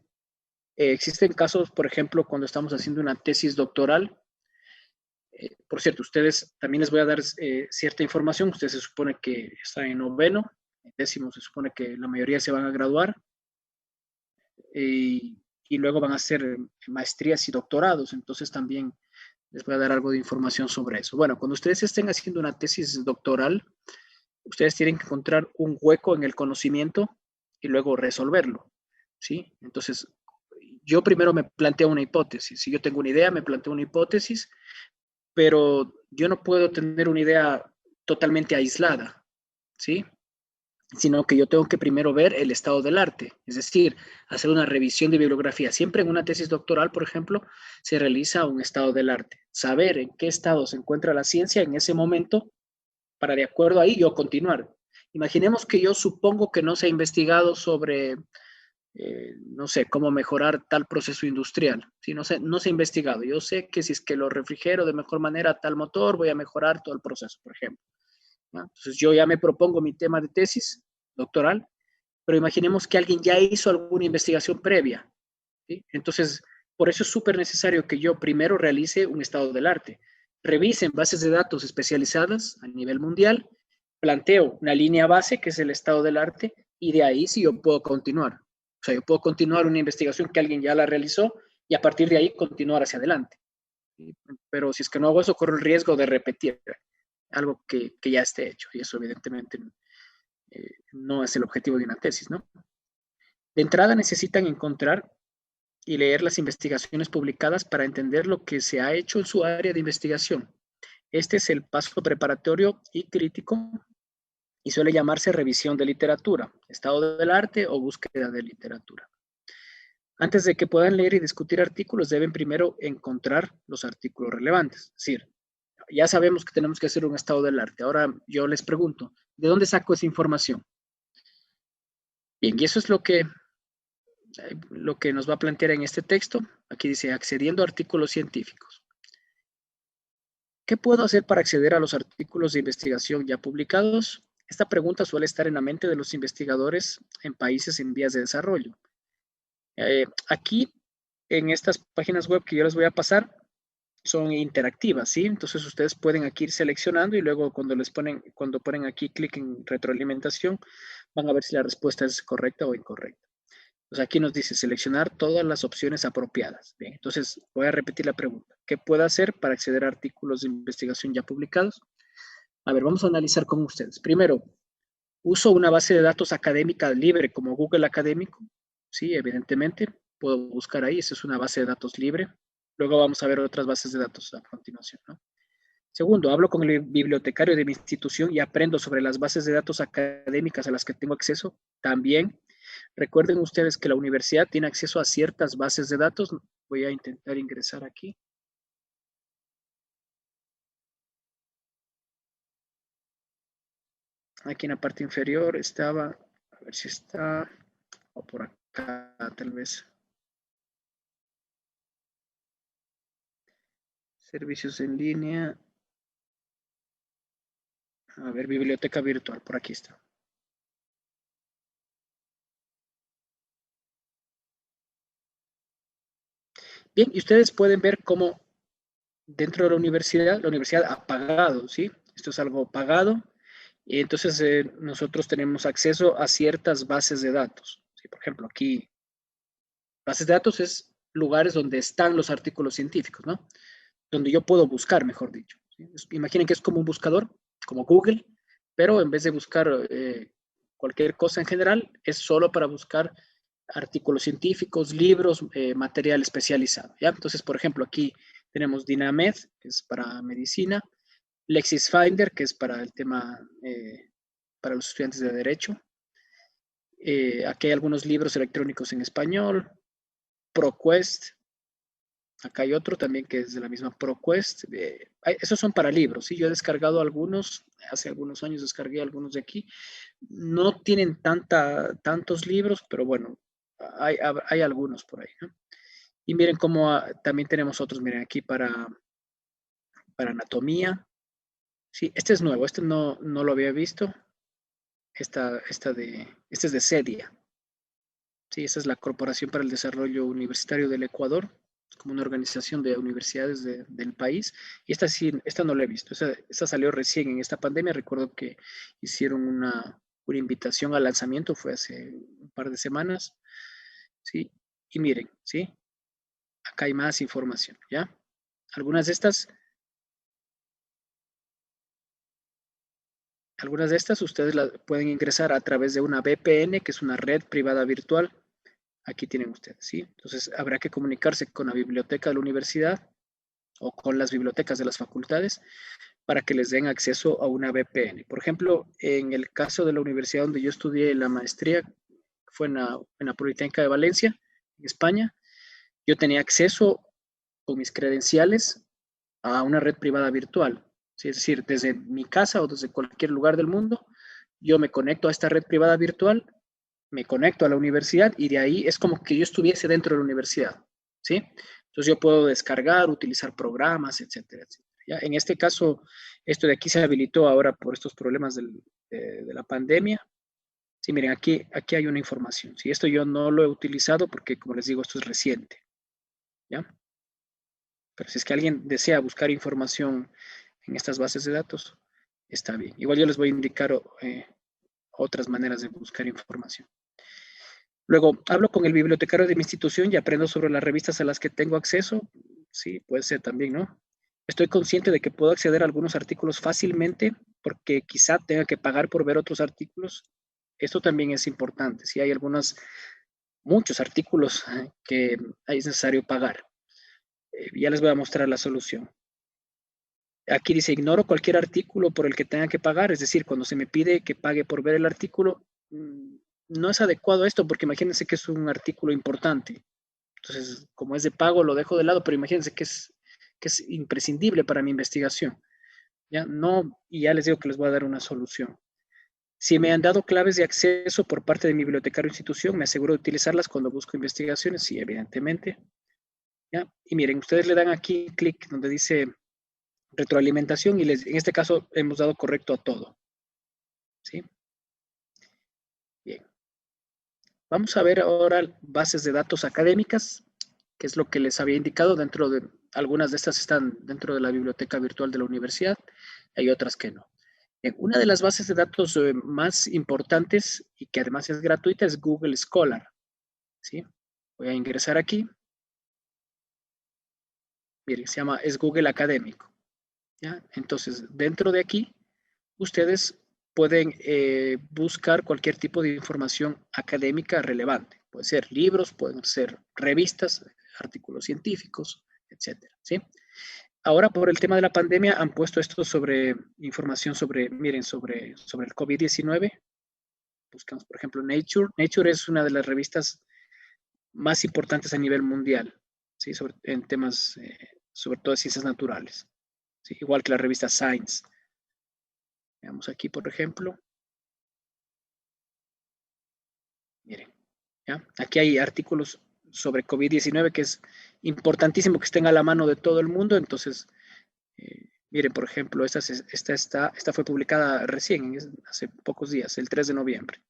existen casos, por ejemplo, cuando estamos haciendo una tesis doctoral. Por cierto, ustedes también les voy a dar cierta información. Ustedes se supone que están en noveno, en décimo se supone que la mayoría se van a graduar y luego van a hacer maestrías y doctorados. Entonces también les voy a dar algo de información sobre eso. Bueno, cuando ustedes estén haciendo una tesis doctoral, ustedes tienen que encontrar un hueco en el conocimiento y luego resolverlo, ¿sí? Entonces, yo primero me planteo una hipótesis. Si yo tengo una idea, me planteo una hipótesis, pero yo no puedo tener una idea totalmente aislada, ¿sí? Sino que yo tengo que primero ver el estado del arte, es decir, hacer una revisión de bibliografía. Siempre en una tesis doctoral, por ejemplo, se realiza un estado del arte. Saber en qué estado se encuentra la ciencia en ese momento para de acuerdo ahí yo continuar. Imaginemos que yo supongo que no se ha investigado sobre no sé, cómo mejorar tal proceso industrial. ¿Sí? No se ha investigado. Yo sé que si es que lo refrigero de mejor manera tal motor, voy a mejorar todo el proceso, por ejemplo. ¿No? Entonces yo ya me propongo mi tema de tesis doctoral, pero imaginemos que alguien ya hizo alguna investigación previa. ¿Sí? Entonces, por eso es súper necesario que yo primero realice un estado del arte. Revisen bases de datos especializadas a nivel mundial, planteo una línea base, que es el estado del arte, y de ahí sí yo puedo continuar. O sea, yo puedo continuar una investigación que alguien ya la realizó y a partir de ahí continuar hacia adelante. Pero si es que no hago eso, corro el riesgo de repetir algo que ya esté hecho. Y eso evidentemente no es el objetivo de una tesis, ¿no? De entrada necesitan encontrar y leer las investigaciones publicadas para entender lo que se ha hecho en su área de investigación. Este es el paso preparatorio y crítico y suele llamarse revisión de literatura, estado del arte o búsqueda de literatura. Antes de que puedan leer y discutir artículos, deben primero encontrar los artículos relevantes. Es decir, ya sabemos que tenemos que hacer un estado del arte. Ahora yo les pregunto, ¿de dónde saco esa información? Bien, y eso es lo que nos va a plantear en este texto. Aquí dice, accediendo a artículos científicos. ¿Qué puedo hacer para acceder a los artículos de investigación ya publicados? Esta pregunta suele estar en la mente de los investigadores en países en vías de desarrollo. Aquí, en estas páginas web que yo les voy a pasar, son interactivas, ¿sí? Entonces ustedes pueden aquí ir seleccionando y luego cuando ponen aquí clic en retroalimentación, van a ver si la respuesta es correcta o incorrecta. Pues aquí nos dice seleccionar todas las opciones apropiadas. Bien, entonces voy a repetir la pregunta. ¿Qué puedo hacer para acceder a artículos de investigación ya publicados? A ver, vamos a analizar con ustedes. Primero, uso una base de datos académica libre como Google Académico. Sí, evidentemente, puedo buscar ahí. Esa es una base de datos libre. Luego vamos a ver otras bases de datos a continuación, ¿no? Segundo, hablo con el bibliotecario de mi institución y aprendo sobre las bases de datos académicas a las que tengo acceso. También recuerden ustedes que la universidad tiene acceso a ciertas bases de datos. Voy a intentar ingresar aquí. Aquí en la parte inferior estaba, a ver si está, o por acá tal vez. Servicios en línea. A ver, biblioteca virtual, por aquí está. Bien, y ustedes pueden ver cómo dentro de la universidad ha pagado, ¿sí? Esto es algo pagado. Y entonces nosotros tenemos acceso a ciertas bases de datos. ¿Sí? Por ejemplo, aquí, bases de datos es lugares donde están los artículos científicos, ¿no? Donde yo puedo buscar, mejor dicho. ¿sí? Imaginen que es como un buscador, como Google, pero en vez de buscar cualquier cosa en general, es solo para buscar artículos científicos, libros, material especializado, ¿ya? Entonces, por ejemplo, aquí tenemos Dynamed, que es para medicina, LexisFinder, que es para el tema, para los estudiantes de Derecho. Aquí hay algunos libros electrónicos en español, ProQuest, acá hay otro también que es de la misma ProQuest. Esos son para libros, ¿sí? Yo he descargado algunos, hace algunos años descargué algunos de aquí. No tienen tantos libros, pero bueno, hay algunos por ahí, ¿no? Y miren cómo también tenemos otros, miren aquí para anatomía. Sí, este es nuevo, este no lo había visto. Este es de CEDIA. Sí, esa es la Corporación para el Desarrollo Universitario del Ecuador, como una organización de universidades del país. Y esta sí, esta no la he visto. Esta salió recién en esta pandemia. Recuerdo que hicieron una invitación al lanzamiento, fue hace un par de semanas. Sí, y miren, sí, acá hay más información, ¿ya? Algunas de estas ustedes las pueden ingresar a través de una VPN, que es una red privada virtual. Aquí tienen ustedes, ¿sí? Entonces habrá que comunicarse con la biblioteca de la universidad o con las bibliotecas de las facultades para que les den acceso a una VPN. Por ejemplo, en el caso de la universidad donde yo estudié la maestría, fue en la Politécnica de Valencia, en España, yo tenía acceso con mis credenciales a una red privada virtual. ¿Sí? Es decir, desde mi casa o desde cualquier lugar del mundo, yo me conecto a esta red privada virtual, me conecto a la universidad y de ahí es como que yo estuviese dentro de la universidad, ¿sí? Entonces yo puedo descargar, utilizar programas, etcétera, etcétera. ¿Ya? En este caso, esto de aquí se habilitó ahora por estos problemas de la pandemia. Sí, miren, aquí hay una información. Sí, esto yo no lo he utilizado porque, como les digo, esto es reciente, ¿ya? Pero si es que alguien desea buscar información en estas bases de datos, está bien. Igual yo les voy a indicar otras maneras de buscar información. Luego, hablo con el bibliotecario de mi institución y aprendo sobre las revistas a las que tengo acceso. Sí, puede ser también, ¿no? Estoy consciente de que puedo acceder a algunos artículos fácilmente porque quizá tenga que pagar por ver otros artículos. Esto también es importante. Si hay muchos artículos que es necesario pagar. Ya les voy a mostrar la solución. Aquí dice, ignoro cualquier artículo por el que tenga que pagar, es decir, cuando se me pide que pague por ver el artículo, no es adecuado esto porque imagínense que es un artículo importante. Entonces, como es de pago, lo dejo de lado, pero imagínense que es imprescindible para mi investigación. ¿Ya? No, y ya les digo que les voy a dar una solución. Si me han dado claves de acceso por parte de mi bibliotecario o institución, me aseguro de utilizarlas cuando busco investigaciones, sí, evidentemente. ¿Ya? Y miren, ustedes le dan aquí clic donde dice retroalimentación y en este caso hemos dado correcto a todo. ¿Sí? Bien. Vamos a ver ahora bases de datos académicas, que es lo que les había indicado. Dentro de algunas de estas están dentro de la biblioteca virtual de la universidad, hay otras que no. Una de las bases de datos más importantes y que además es gratuita es Google Scholar. ¿Sí? Voy a ingresar aquí. Miren, es Google Académico. ¿Ya? Entonces, dentro de aquí, ustedes pueden buscar cualquier tipo de información académica relevante. Pueden ser libros, pueden ser revistas, artículos científicos, etcétera, ¿sí? Ahora, por el tema de la pandemia, han puesto esto sobre información miren, sobre el COVID-19. Buscamos, por ejemplo, Nature. Nature es una de las revistas más importantes a nivel mundial, ¿sí? En temas, sobre todo de ciencias naturales, ¿sí? Igual que la revista Science. Veamos aquí, por ejemplo. Miren, ¿ya? Aquí hay artículos sobre COVID-19 que es importantísimo que estén a la mano de todo el mundo. Entonces, miren, por ejemplo, esta fue publicada recién, hace pocos días, el 3 de noviembre.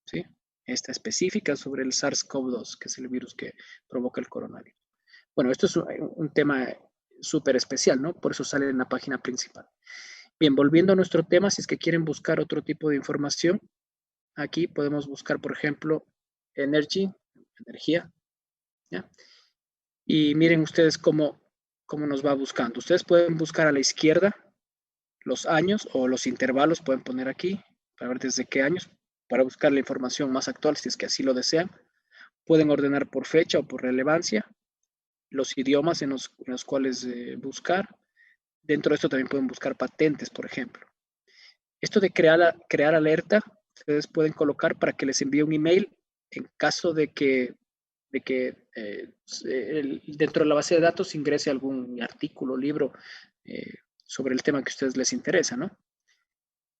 ¿Sí? Esta específica sobre el SARS-CoV-2, que es el virus que provoca el coronavirus. Bueno, esto es un tema súper especial, ¿no? Por eso sale en la página principal. Bien, volviendo a nuestro tema, si es que quieren buscar otro tipo de información, aquí podemos buscar, por ejemplo, energía, ¿ya? Y miren ustedes cómo cómo nos va buscando. Ustedes pueden buscar a la izquierda los años o los intervalos, pueden poner aquí para ver desde qué años, para buscar la información más actual si es que así lo desean. Pueden ordenar por fecha o por relevancia, los idiomas en los cuales buscar. Dentro de esto también pueden buscar patentes, por ejemplo. Esto de crear alerta, ustedes pueden colocar para que les envíe un email en caso de que dentro de la base de datos ingrese algún artículo, libro sobre el tema que a ustedes les interesa, ¿no?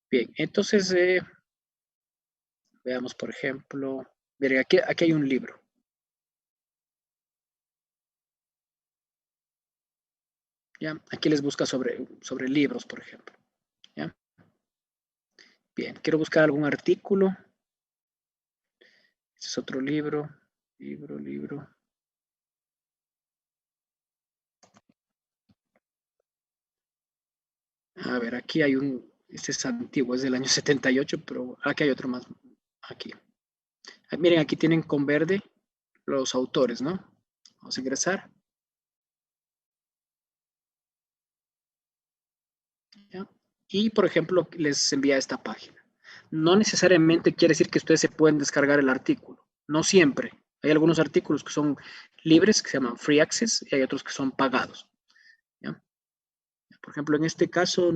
Bien, entonces veamos, por ejemplo, miren, aquí hay un libro. ¿Ya? Aquí les busca sobre libros, por ejemplo. ¿Ya? Bien, quiero buscar algún artículo. Este es otro libro. Libro. A ver, aquí hay este es antiguo, es del año 78, pero aquí hay otro más. Aquí. Miren, aquí tienen con verde los autores, ¿no? Vamos a ingresar. ¿Ya? Y, por ejemplo, les envía esta página. No necesariamente quiere decir que ustedes se pueden descargar el artículo. No siempre. Hay algunos artículos que son libres, que se llaman free access, y hay otros que son pagados. ¿Ya? Por ejemplo, en este caso,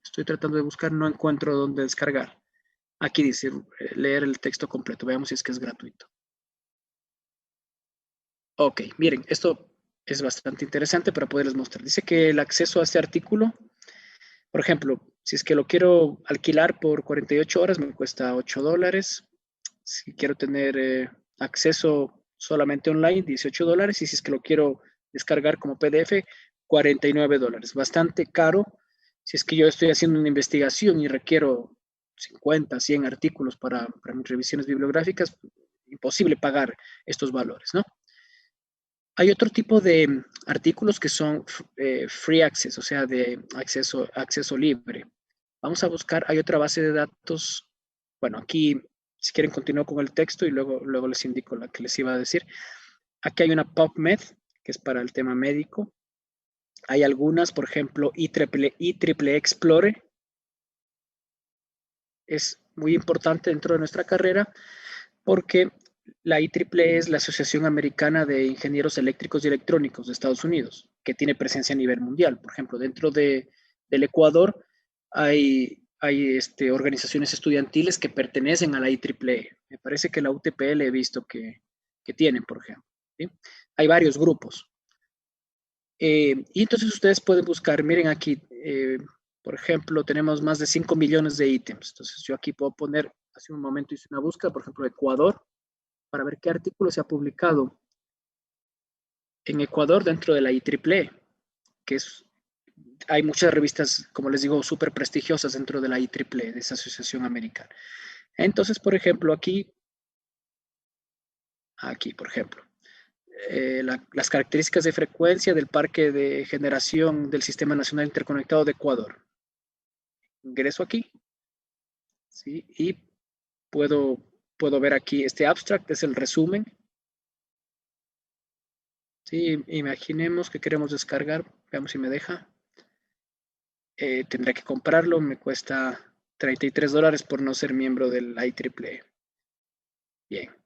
estoy tratando de buscar, no encuentro dónde descargar. Aquí dice leer el texto completo. Veamos si es que es gratuito. Ok, miren, esto es bastante interesante para poderles mostrar. Dice que el acceso a este artículo, por ejemplo, si es que lo quiero alquilar por 48 horas, me cuesta $8. Si quiero tener acceso solamente online, $18. Y si es que lo quiero descargar como PDF, $49. Bastante caro. Si es que yo estoy haciendo una investigación y requiero 50, 100 artículos para mis revisiones bibliográficas, imposible pagar estos valores, ¿no? Hay otro tipo de artículos que son free access, o sea, de acceso libre. Vamos a buscar, hay otra base de datos. Bueno, aquí, si quieren, continúo con el texto y luego les indico la que les iba a decir. Aquí hay una PubMed, que es para el tema médico. Hay algunas, por ejemplo, IEEE Explorer. Es muy importante dentro de nuestra carrera porque la IEEE es la Asociación Americana de Ingenieros Eléctricos y Electrónicos de Estados Unidos, que tiene presencia a nivel mundial. Por ejemplo, dentro del Ecuador hay organizaciones estudiantiles que pertenecen a la IEEE. Me parece que la UTPL he visto que tienen, por ejemplo. ¿Sí? Hay varios grupos. Y entonces ustedes pueden buscar, miren aquí, por ejemplo, tenemos más de 5 millones de ítems. Entonces yo aquí puedo poner, hace un momento hice una búsqueda, por ejemplo, Ecuador, para ver qué artículo se ha publicado en Ecuador dentro de la IEEE, que hay muchas revistas, como les digo, súper prestigiosas dentro de la IEEE, de esa asociación americana. Entonces, por ejemplo, aquí, por ejemplo, las características de frecuencia del parque de generación del Sistema Nacional Interconectado de Ecuador. Ingreso aquí, ¿sí? Y puedo ver aquí este abstract, es el resumen. Sí, imaginemos que queremos descargar, veamos si me deja. Tendré que comprarlo, me cuesta $33 por no ser miembro del IEEE. Bien.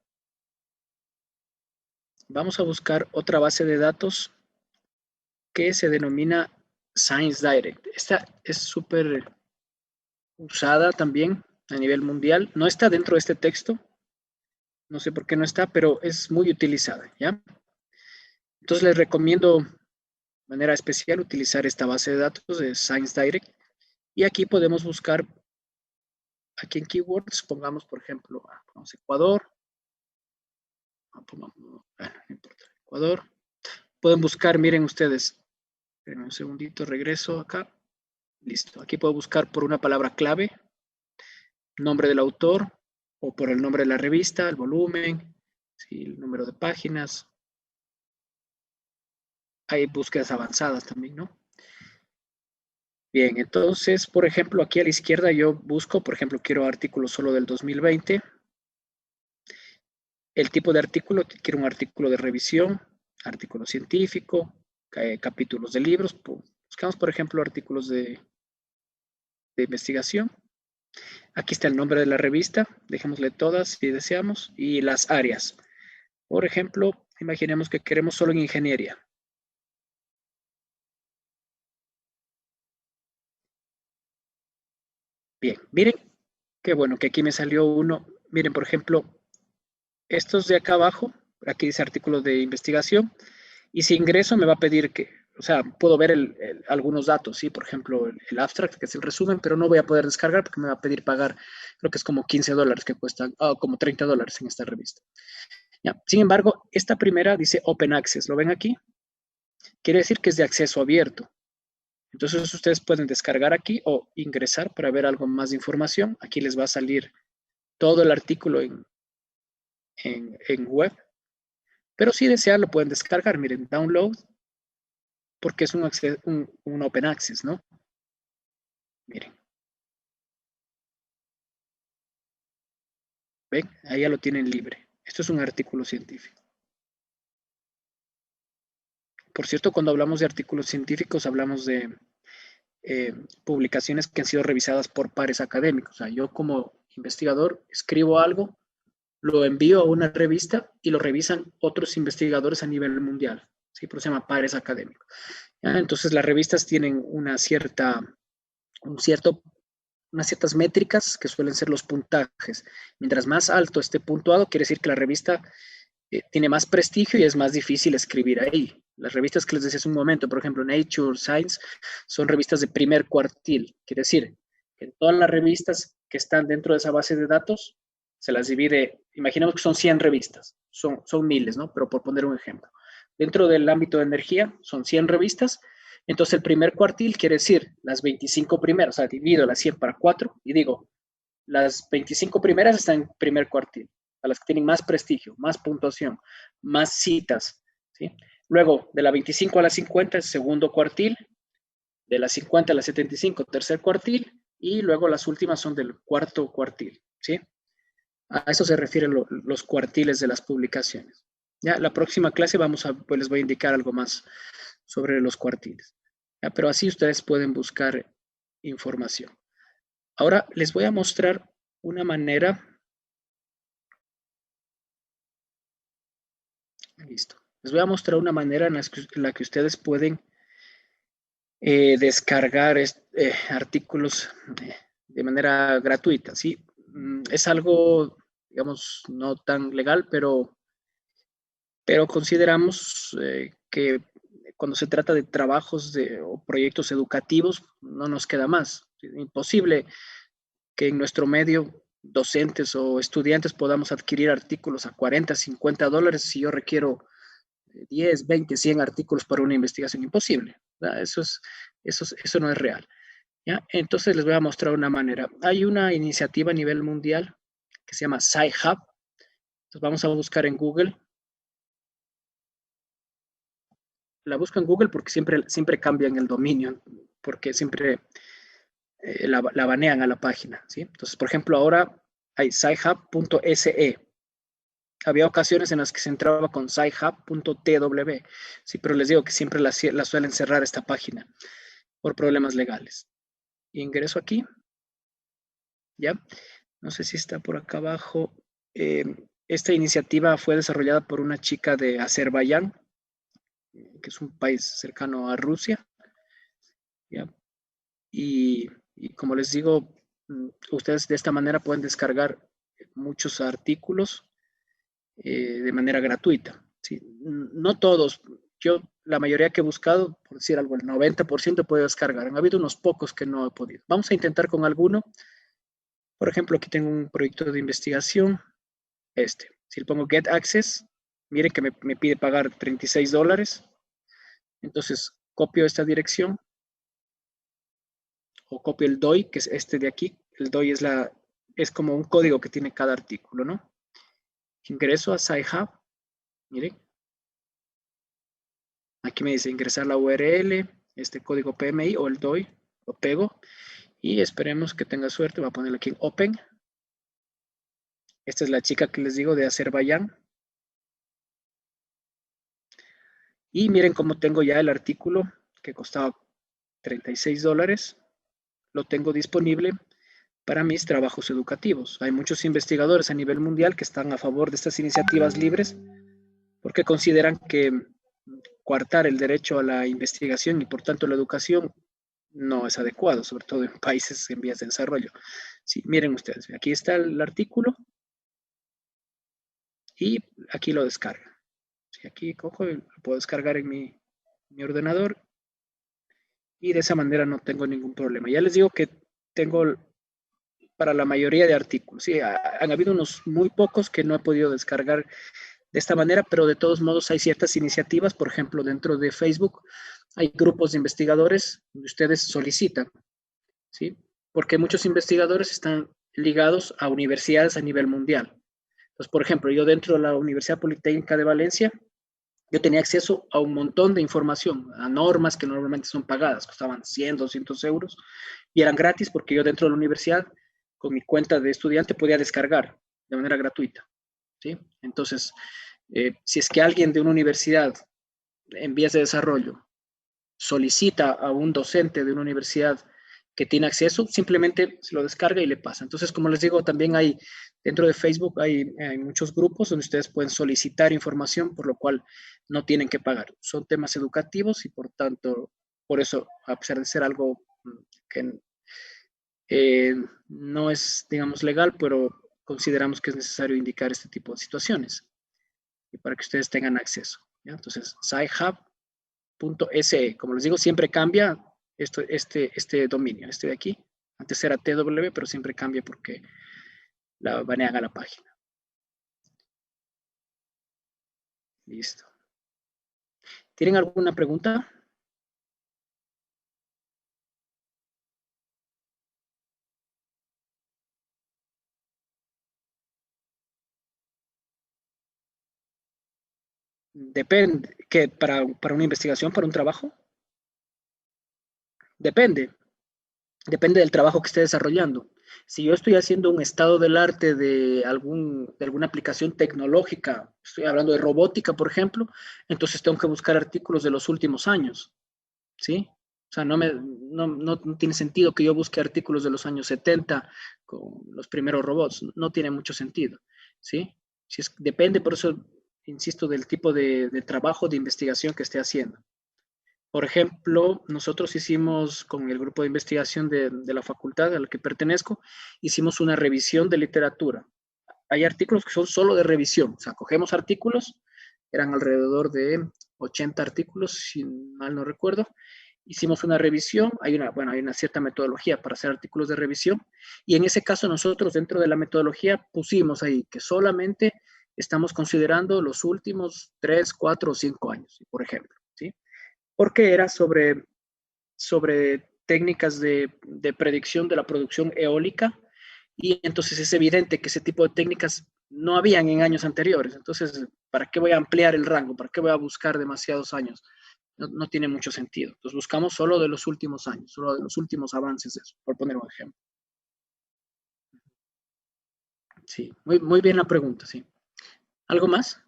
Vamos a buscar otra base de datos que se denomina Science Direct. Esta es súper usada también a nivel mundial. No está dentro de este texto. No sé por qué no está, pero es muy utilizada, ¿ya? Entonces les recomiendo de manera especial utilizar esta base de datos de Science Direct. Y aquí podemos buscar, aquí en Keywords, pongamos, por ejemplo, pongamos Ecuador. Pongamos, bueno, no importa, Ecuador. Pueden buscar, miren ustedes, espérenme un segundito, regreso acá. Listo, aquí puedo buscar por una palabra clave, nombre del autor, o por el nombre de la revista, el volumen, ¿sí? El número de páginas. Hay búsquedas avanzadas también, ¿no? Bien, entonces, por ejemplo, aquí a la izquierda yo busco, por ejemplo, quiero artículos solo del 2020. El tipo de artículo, quiero un artículo de revisión, artículo científico, capítulos de libros. Buscamos, por ejemplo, artículos de investigación. Aquí está el nombre de la revista. Dejémosle todas si deseamos. Y las áreas. Por ejemplo, imaginemos que queremos solo en ingeniería. Bien, miren, qué bueno que aquí me salió uno. Miren, por ejemplo, estos de acá abajo, aquí dice artículo de investigación, y si ingreso me va a pedir que, o sea, puedo ver algunos datos, ¿sí? Por ejemplo, el abstract, que es el resumen, pero no voy a poder descargar porque me va a pedir pagar, creo que es como $15 que cuesta, como $30 en esta revista. Ya. Sin embargo, esta primera dice Open Access, ¿lo ven aquí? Quiere decir que es de acceso abierto. Entonces ustedes pueden descargar aquí o ingresar para ver algo más de información. Aquí les va a salir todo el artículo en web. Pero si desean lo pueden descargar. Miren, download, porque es un open access, ¿no? Miren. ¿Ven? Ahí ya lo tienen libre. Esto es un artículo científico. Por cierto, cuando hablamos de artículos científicos, hablamos de publicaciones que han sido revisadas por pares académicos. O sea, yo como investigador escribo algo, lo envío a una revista y lo revisan otros investigadores a nivel mundial. ¿Sí? Por eso se llama pares académicos. ¿Ya? Entonces las revistas tienen unas ciertas métricas que suelen ser los puntajes. Mientras más alto esté puntuado, quiere decir que la revista tiene más prestigio y es más difícil escribir ahí. Las revistas que les decía hace un momento, por ejemplo, Nature, Science, son revistas de primer cuartil. Quiere decir que en todas las revistas que están dentro de esa base de datos, se las divide, imaginemos que son 100 revistas, son miles, ¿no? Pero por poner un ejemplo. Dentro del ámbito de energía, son 100 revistas. Entonces, el primer cuartil quiere decir las 25 primeras, o sea, divido las 100 para 4 y digo, las 25 primeras están en primer cuartil, a las que tienen más prestigio, más puntuación, más citas, ¿sí? Luego, de la 25 a la 50 es segundo cuartil, de la 50 a la 75 tercer cuartil, y luego las últimas son del cuarto cuartil, ¿sí? A eso se refieren los cuartiles de las publicaciones. Ya, la próxima clase pues les voy a indicar algo más sobre los cuartiles. ¿Ya? Pero así ustedes pueden buscar información. Ahora les voy a mostrar una manera. Listo. Les voy a mostrar una manera en la que ustedes pueden descargar artículos de manera gratuita, ¿sí? Es algo, digamos, no tan legal, pero consideramos que cuando se trata de trabajos o proyectos educativos, no nos queda más. Es imposible que en nuestro medio docentes o estudiantes podamos adquirir artículos a $40, $50 si yo requiero 10, 20, 100 artículos para una investigación. Imposible. Eso no es real. ¿Ya? Entonces les voy a mostrar una manera. Hay una iniciativa a nivel mundial que se llama Sci-Hub. Entonces vamos a buscar en Google. La busco en Google porque siempre cambian el dominio, porque siempre la banean a la página, ¿sí? Entonces, por ejemplo, ahora hay scihub.se. Había ocasiones en las que se entraba con scihub.tw, sí, pero les digo que siempre la suelen cerrar esta página por problemas legales. Ingreso aquí, ¿ya? No sé si está por acá abajo. Esta iniciativa fue desarrollada por una chica de Azerbaiyán, que es un país cercano a Rusia, ¿ya? Y como les digo, ustedes de esta manera pueden descargar muchos artículos de manera gratuita, ¿sí? No todos, la mayoría que he buscado, por decir algo, el 90% puedo descargar. Han habido unos pocos que no he podido. Vamos a intentar con alguno. Por ejemplo, aquí tengo un proyecto de investigación, Si le pongo Get Access, miren que me pide pagar $36. Entonces, copio esta dirección o copio el DOI, que es este de aquí. El DOI es como un código que tiene cada artículo, ¿no? Ingreso a Sci-Hub, miren. Aquí me dice ingresar la URL, este código PMI o el DOI, lo pego y esperemos que tenga suerte. Voy a ponerlo aquí en Open. Esta es la chica que les digo de Azerbaiyán. Y miren cómo tengo ya el artículo que costaba $36. Lo tengo disponible para mis trabajos educativos. Hay muchos investigadores a nivel mundial que están a favor de estas iniciativas libres porque consideran que coartar el derecho a la investigación y por tanto la educación no es adecuado, sobre todo en países en vías de desarrollo. Sí, miren ustedes, aquí está el artículo y aquí lo descargan. Sí, aquí cojo y lo puedo descargar en mi ordenador y de esa manera no tengo ningún problema. Ya les digo que tengo para la mayoría de artículos. Sí, han habido unos muy pocos que no he podido descargar de esta manera, pero de todos modos hay ciertas iniciativas, por ejemplo, dentro de Facebook hay grupos de investigadores donde ustedes solicitan, ¿sí? Porque muchos investigadores están ligados a universidades a nivel mundial. Entonces, por ejemplo, yo dentro de la Universidad Politécnica de Valencia, yo tenía acceso a un montón de información, a normas que normalmente son pagadas, costaban 100, 200 euros, y eran gratis porque yo dentro de la universidad, con mi cuenta de estudiante, podía descargar de manera gratuita, ¿sí? Entonces, si es que alguien de una universidad en vías de desarrollo solicita a un docente de una universidad que tiene acceso, simplemente se lo descarga y le pasa. Entonces, como les digo, también hay, dentro de Facebook hay muchos grupos donde ustedes pueden solicitar información, por lo cual no tienen que pagar. Son temas educativos y por tanto, por eso, a pesar de ser algo que no es, digamos, legal, pero consideramos que es necesario indicar este tipo de situaciones y para que ustedes tengan acceso. ¿Ya? Entonces, scihub.se, como les digo, siempre cambia este dominio, este de aquí. Antes era TW, pero siempre cambia porque la banean a la página. Listo. ¿Tienen alguna pregunta? Depende, ¿qué? ¿Para una investigación, para un trabajo? Depende. Depende del trabajo que esté desarrollando. Si yo estoy haciendo un estado del arte de alguna aplicación tecnológica, estoy hablando de robótica, por ejemplo, entonces tengo que buscar artículos de los últimos años, ¿sí? O sea, no tiene sentido que yo busque artículos de los años 70 con los primeros robots. No tiene mucho sentido, ¿sí? Depende, por eso insisto, del tipo de trabajo de investigación que esté haciendo. Por ejemplo, nosotros hicimos con el grupo de investigación de la facultad a la que pertenezco, hicimos una revisión de literatura. Hay artículos que son solo de revisión, o sea, cogemos artículos, eran alrededor de 80 artículos, si mal no recuerdo, hicimos una revisión, hay una cierta metodología para hacer artículos de revisión, y en ese caso nosotros dentro de la metodología pusimos ahí que solamente estamos considerando los últimos 3, 4 o 5 años, por ejemplo, ¿sí? Porque era sobre técnicas de predicción de la producción eólica y entonces es evidente que ese tipo de técnicas no habían en años anteriores. Entonces, ¿para qué voy a ampliar el rango? ¿Para qué voy a buscar demasiados años? No tiene mucho sentido. Entonces buscamos solo de los últimos años, solo de los últimos avances de eso, por poner un ejemplo. Sí, muy bien la pregunta, sí. ¿Algo más?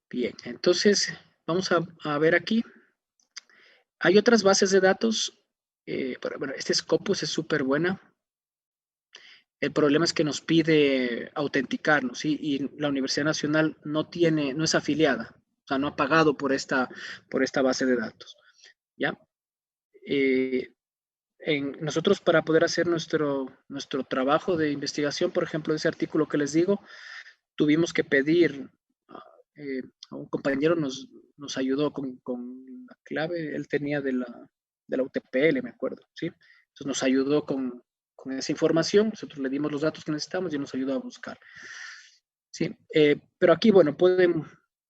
Bien, entonces vamos a ver aquí. Hay otras bases de datos. Bueno, este Scopus es súper buena. El problema es que nos pide autenticarnos, ¿sí? Y la Universidad Nacional no es afiliada, o sea, no ha pagado por esta base de datos, ¿ya? Eh, nosotros para poder hacer nuestro trabajo de investigación, por ejemplo, ese artículo que les digo, tuvimos que pedir, eh, a un compañero nos ayudó con la clave, él tenía de la UTPL, me acuerdo, ¿sí? Entonces nos ayudó con esa información, nosotros le dimos los datos que necesitamos y nos ayudó a buscar. Sí, pero aquí, bueno,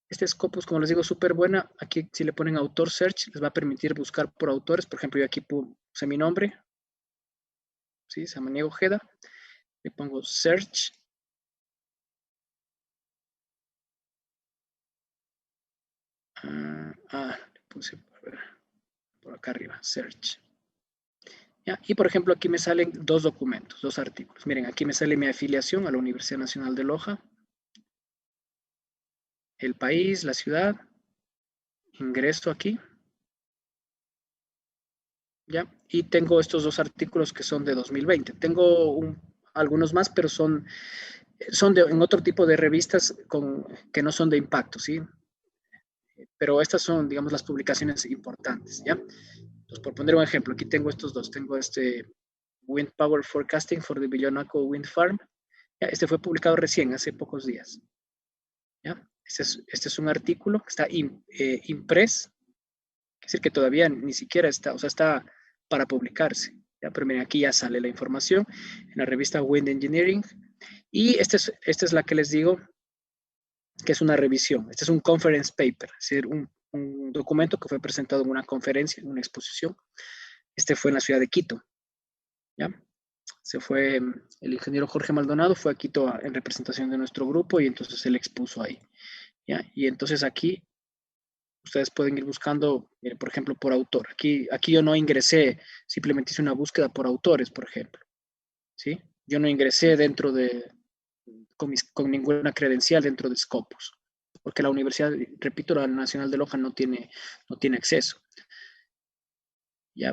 este Scopus, como les digo, súper buena. Aquí, si le ponen autor search, les va a permitir buscar por autores. Por ejemplo, yo aquí puse mi nombre, ¿sí? Samaniego Ojeda. Le pongo search. Le puse, a ver, por acá arriba, search. ¿Ya? Y por ejemplo, aquí me salen 2 documentos, 2 artículos. Miren, aquí me sale mi afiliación a la Universidad Nacional de Loja, el país, la ciudad, ingreso aquí, ¿ya? Y tengo estos 2 artículos que son de 2020. Tengo algunos más, pero son en otro tipo de revistas que no son de impacto, ¿sí? Pero estas son, digamos, las publicaciones importantes, ¿ya? Entonces, por poner un ejemplo, aquí tengo estos 2. Tengo este Wind Power Forecasting for the Billonaco Wind Farm. ¿Ya? Este fue publicado recién, hace pocos días. ¿Ya? Este es un artículo que está impreso, es decir, que todavía ni siquiera está, o sea, está para publicarse. ¿Ya? Pero miren, aquí ya sale la información en la revista Wind Engineering. Y esta es la que les digo que es una revisión. Este es un conference paper, es decir, un documento que fue presentado en una conferencia, en una exposición. Este fue en la ciudad de Quito. ¿Ya? Se fue, el ingeniero Jorge Maldonado fue a Quito en representación de nuestro grupo y entonces él expuso ahí. ¿Ya? Y entonces aquí ustedes pueden ir buscando, por ejemplo, por autor. Aquí yo no ingresé, simplemente hice una búsqueda por autores, por ejemplo. ¿Sí? Yo no ingresé dentro con ninguna credencial dentro de Scopus, porque la universidad, repito, la Nacional de Loja no tiene acceso. ¿Ya?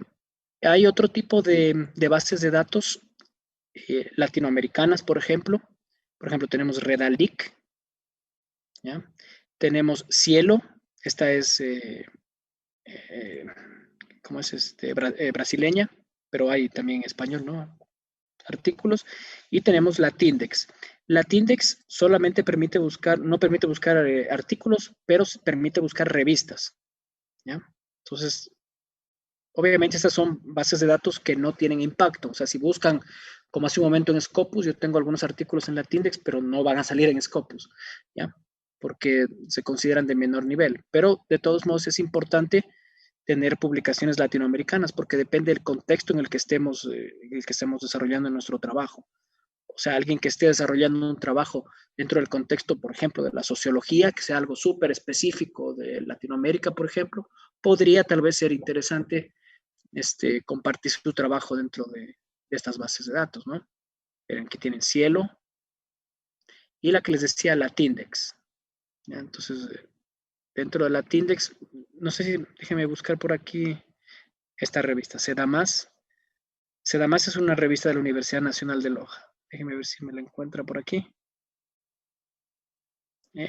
Hay otro tipo de bases de datos latinoamericanas, por ejemplo. Por ejemplo, tenemos Redalic, ¿ya? Tenemos Cielo, esta es, ¿cómo es? Brasileña, pero hay también en español, ¿no? Artículos. Y tenemos Latindex. Latindex solamente permite buscar, no permite buscar artículos, pero permite buscar revistas, ¿ya? Entonces, obviamente estas son bases de datos que no tienen impacto. O sea, si buscan, como hace un momento en Scopus, yo tengo algunos artículos en Latindex, pero no van a salir en Scopus, ¿ya? Porque se consideran de menor nivel. Pero de todos modos es importante tener publicaciones latinoamericanas porque depende del contexto en el que estemos desarrollando nuestro trabajo. O sea, alguien que esté desarrollando un trabajo dentro del contexto, por ejemplo, de la sociología, que sea algo súper específico de Latinoamérica, por ejemplo, podría tal vez ser interesante compartir su trabajo dentro de estas bases de datos, ¿no? Miren, aquí tienen Cielo y la que les decía, Latindex. ¿Ya? Entonces, dentro de Latindex, no sé si, déjenme buscar por aquí esta revista, Sedamás. Sedamás es una revista de la Universidad Nacional de Loja. Déjenme ver si me la encuentra por aquí.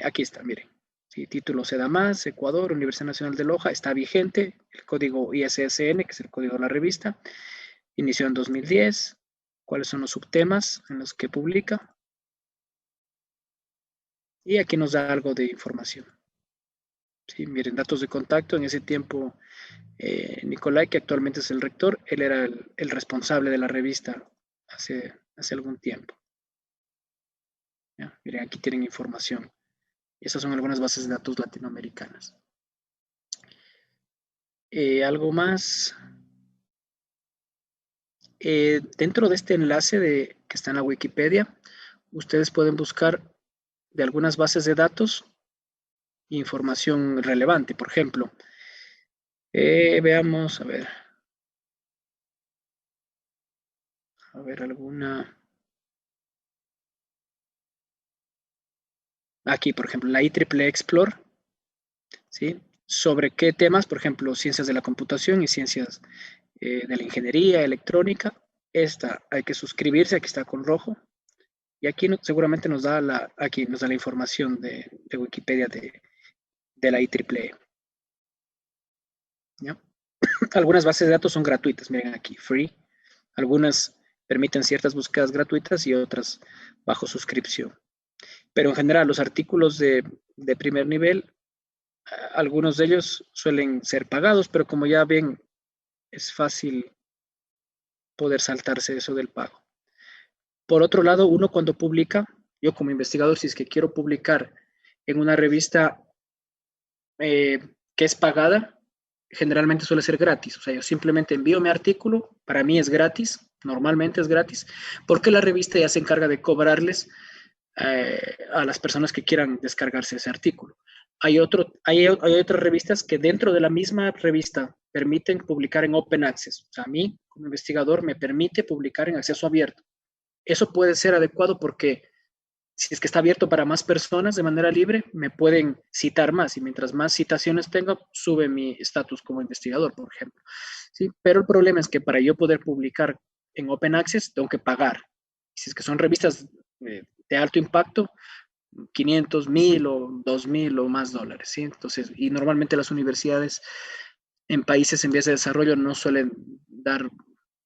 Aquí está, miren. Sí, título Sedamás, Ecuador, Universidad Nacional de Loja, está vigente, el código ISSN, que es el código de la revista, inició en 2010, cuáles son los subtemas en los que publica, y aquí nos da algo de información. Sí, miren, datos de contacto, en ese tiempo Nicolai, que actualmente es el rector, él era el responsable de la revista hace algún tiempo. ¿Ya? Miren, aquí tienen información. Esas son algunas bases de datos latinoamericanas. Algo más. Dentro de este enlace que está en la Wikipedia, ustedes pueden buscar de algunas bases de datos información relevante. Por ejemplo, veamos, a ver alguna. Aquí, por ejemplo, la IEEE Explore, ¿sí? ¿Sobre qué temas? Por ejemplo, ciencias de la computación y ciencias de la ingeniería electrónica. Esta hay que suscribirse, aquí está con rojo. Y aquí seguramente nos da la información de Wikipedia de la IEEE. ¿Ya? Algunas bases de datos son gratuitas, miren aquí, free. Algunas permiten ciertas búsquedas gratuitas y otras bajo suscripción. Pero en general, los artículos de primer nivel, algunos de ellos suelen ser pagados, pero como ya ven, es fácil poder saltarse eso del pago. Por otro lado, uno cuando publica, yo como investigador, si es que quiero publicar en una revista que es pagada, generalmente suele ser gratis. O sea, yo simplemente envío mi artículo, para mí es gratis, normalmente es gratis, porque la revista ya se encarga de cobrarles a las personas que quieran descargarse ese artículo. hay otras revistas que dentro de la misma revista permiten publicar en open access. O sea, a mí, como investigador, me permite publicar en acceso abierto. Eso puede ser adecuado porque si es que está abierto para más personas de manera libre, me pueden citar más y mientras más citaciones tenga, sube mi estatus como investigador, por ejemplo. ¿Sí? Pero el problema es que para yo poder publicar en open access, tengo que pagar. Si es que son revistas de alto impacto, 500, 1000 o 2000 o más dólares, ¿sí? Entonces, y normalmente las universidades en países en vías de desarrollo no suelen dar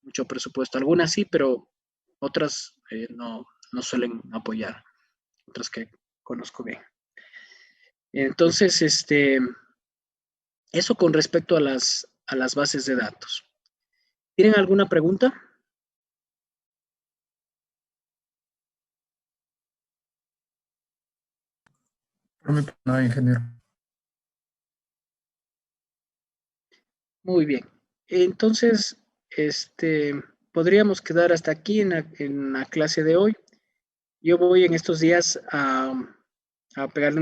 mucho presupuesto. Algunas sí, pero otras no suelen apoyar. Otras que conozco bien. Entonces, eso con respecto a las bases de datos. ¿Tienen alguna pregunta? No, ingeniero. Muy bien. Entonces, podríamos quedar hasta aquí en la clase de hoy. Yo voy en estos días a pegarle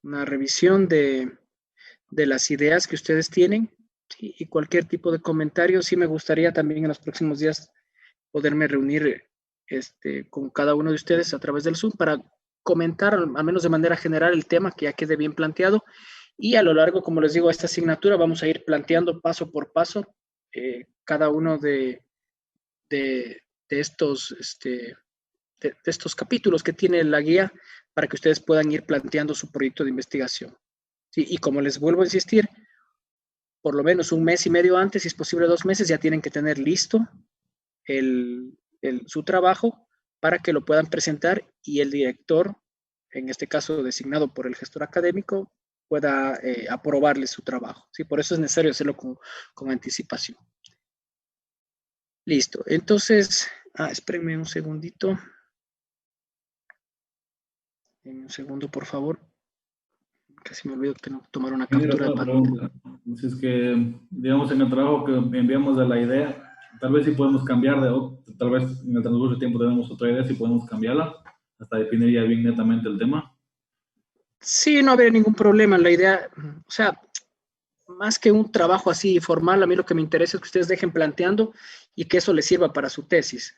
una revisión de las ideas que ustedes tienen, ¿sí? Y cualquier tipo de comentario. Sí me gustaría también en los próximos días poderme reunir con cada uno de ustedes a través del Zoom para comentar, al menos de manera general, el tema que ya quede bien planteado. Y a lo largo, como les digo, esta asignatura vamos a ir planteando paso por paso cada uno de estos, de estos capítulos que tiene la guía para que ustedes puedan ir planteando su proyecto de investigación. ¿Sí? Y como les vuelvo a insistir, por lo menos un mes y medio antes, si es posible 2 meses, ya tienen que tener listo su trabajo para que lo puedan presentar y el director, en este caso designado por el gestor académico, pueda aprobarle su trabajo. ¿Sí? Por eso es necesario hacerlo con anticipación. Listo. Entonces, espérenme un segundito. Un segundo, por favor. Casi me olvido que tengo que tomar una captura de pantalla. Si es que, digamos, en el trabajo que enviamos de la idea, tal vez sí podemos cambiar tal vez en el transcurso del tiempo tenemos otra idea, si podemos cambiarla, hasta definir ya bien netamente el tema. Sí, no habría ningún problema. La idea, o sea, más que un trabajo así formal, a mí lo que me interesa es que ustedes dejen planteando y que eso les sirva para su tesis,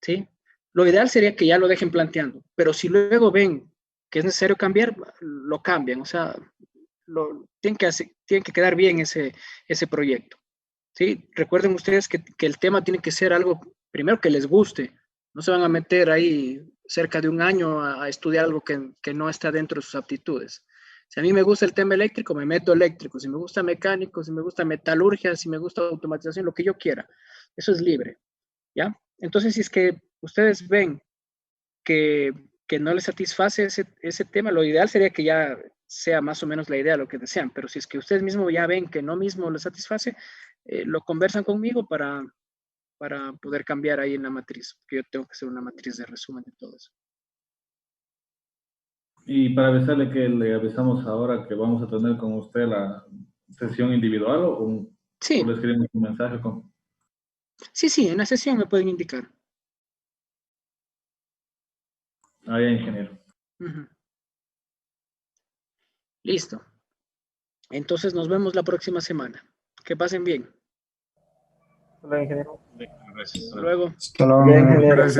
¿sí? Lo ideal sería que ya lo dejen planteando, pero si luego ven que es necesario cambiar, lo cambian, o sea, tienen que quedar bien ese proyecto, ¿sí? Recuerden ustedes que el tema tiene que ser algo, primero, que les guste, no se van a meter ahí cerca de un año a estudiar algo que no está dentro de sus aptitudes. Si a mí me gusta el tema eléctrico, me meto eléctrico. Si me gusta mecánico, si me gusta metalurgia, si me gusta automatización, lo que yo quiera. Eso es libre, ¿ya? Entonces, si es que ustedes ven que no les satisface ese tema, lo ideal sería que ya sea más o menos la idea lo que desean. Pero si es que ustedes mismos ya ven que no mismo les satisface, lo conversan conmigo para poder cambiar ahí en la matriz, que yo tengo que hacer una matriz de resumen de todo eso. Y para avisarle que le avisamos ahora que vamos a tener con usted la sesión individual o Sí. le escribimos un mensaje con... Sí, en la sesión me pueden indicar. Ah, ya, ingeniero. Listo. Entonces nos vemos la próxima semana. Que pasen bien. Hola, ingeniero. Gracias. Hasta luego. Hasta luego. Bien, ingeniero. Gracias.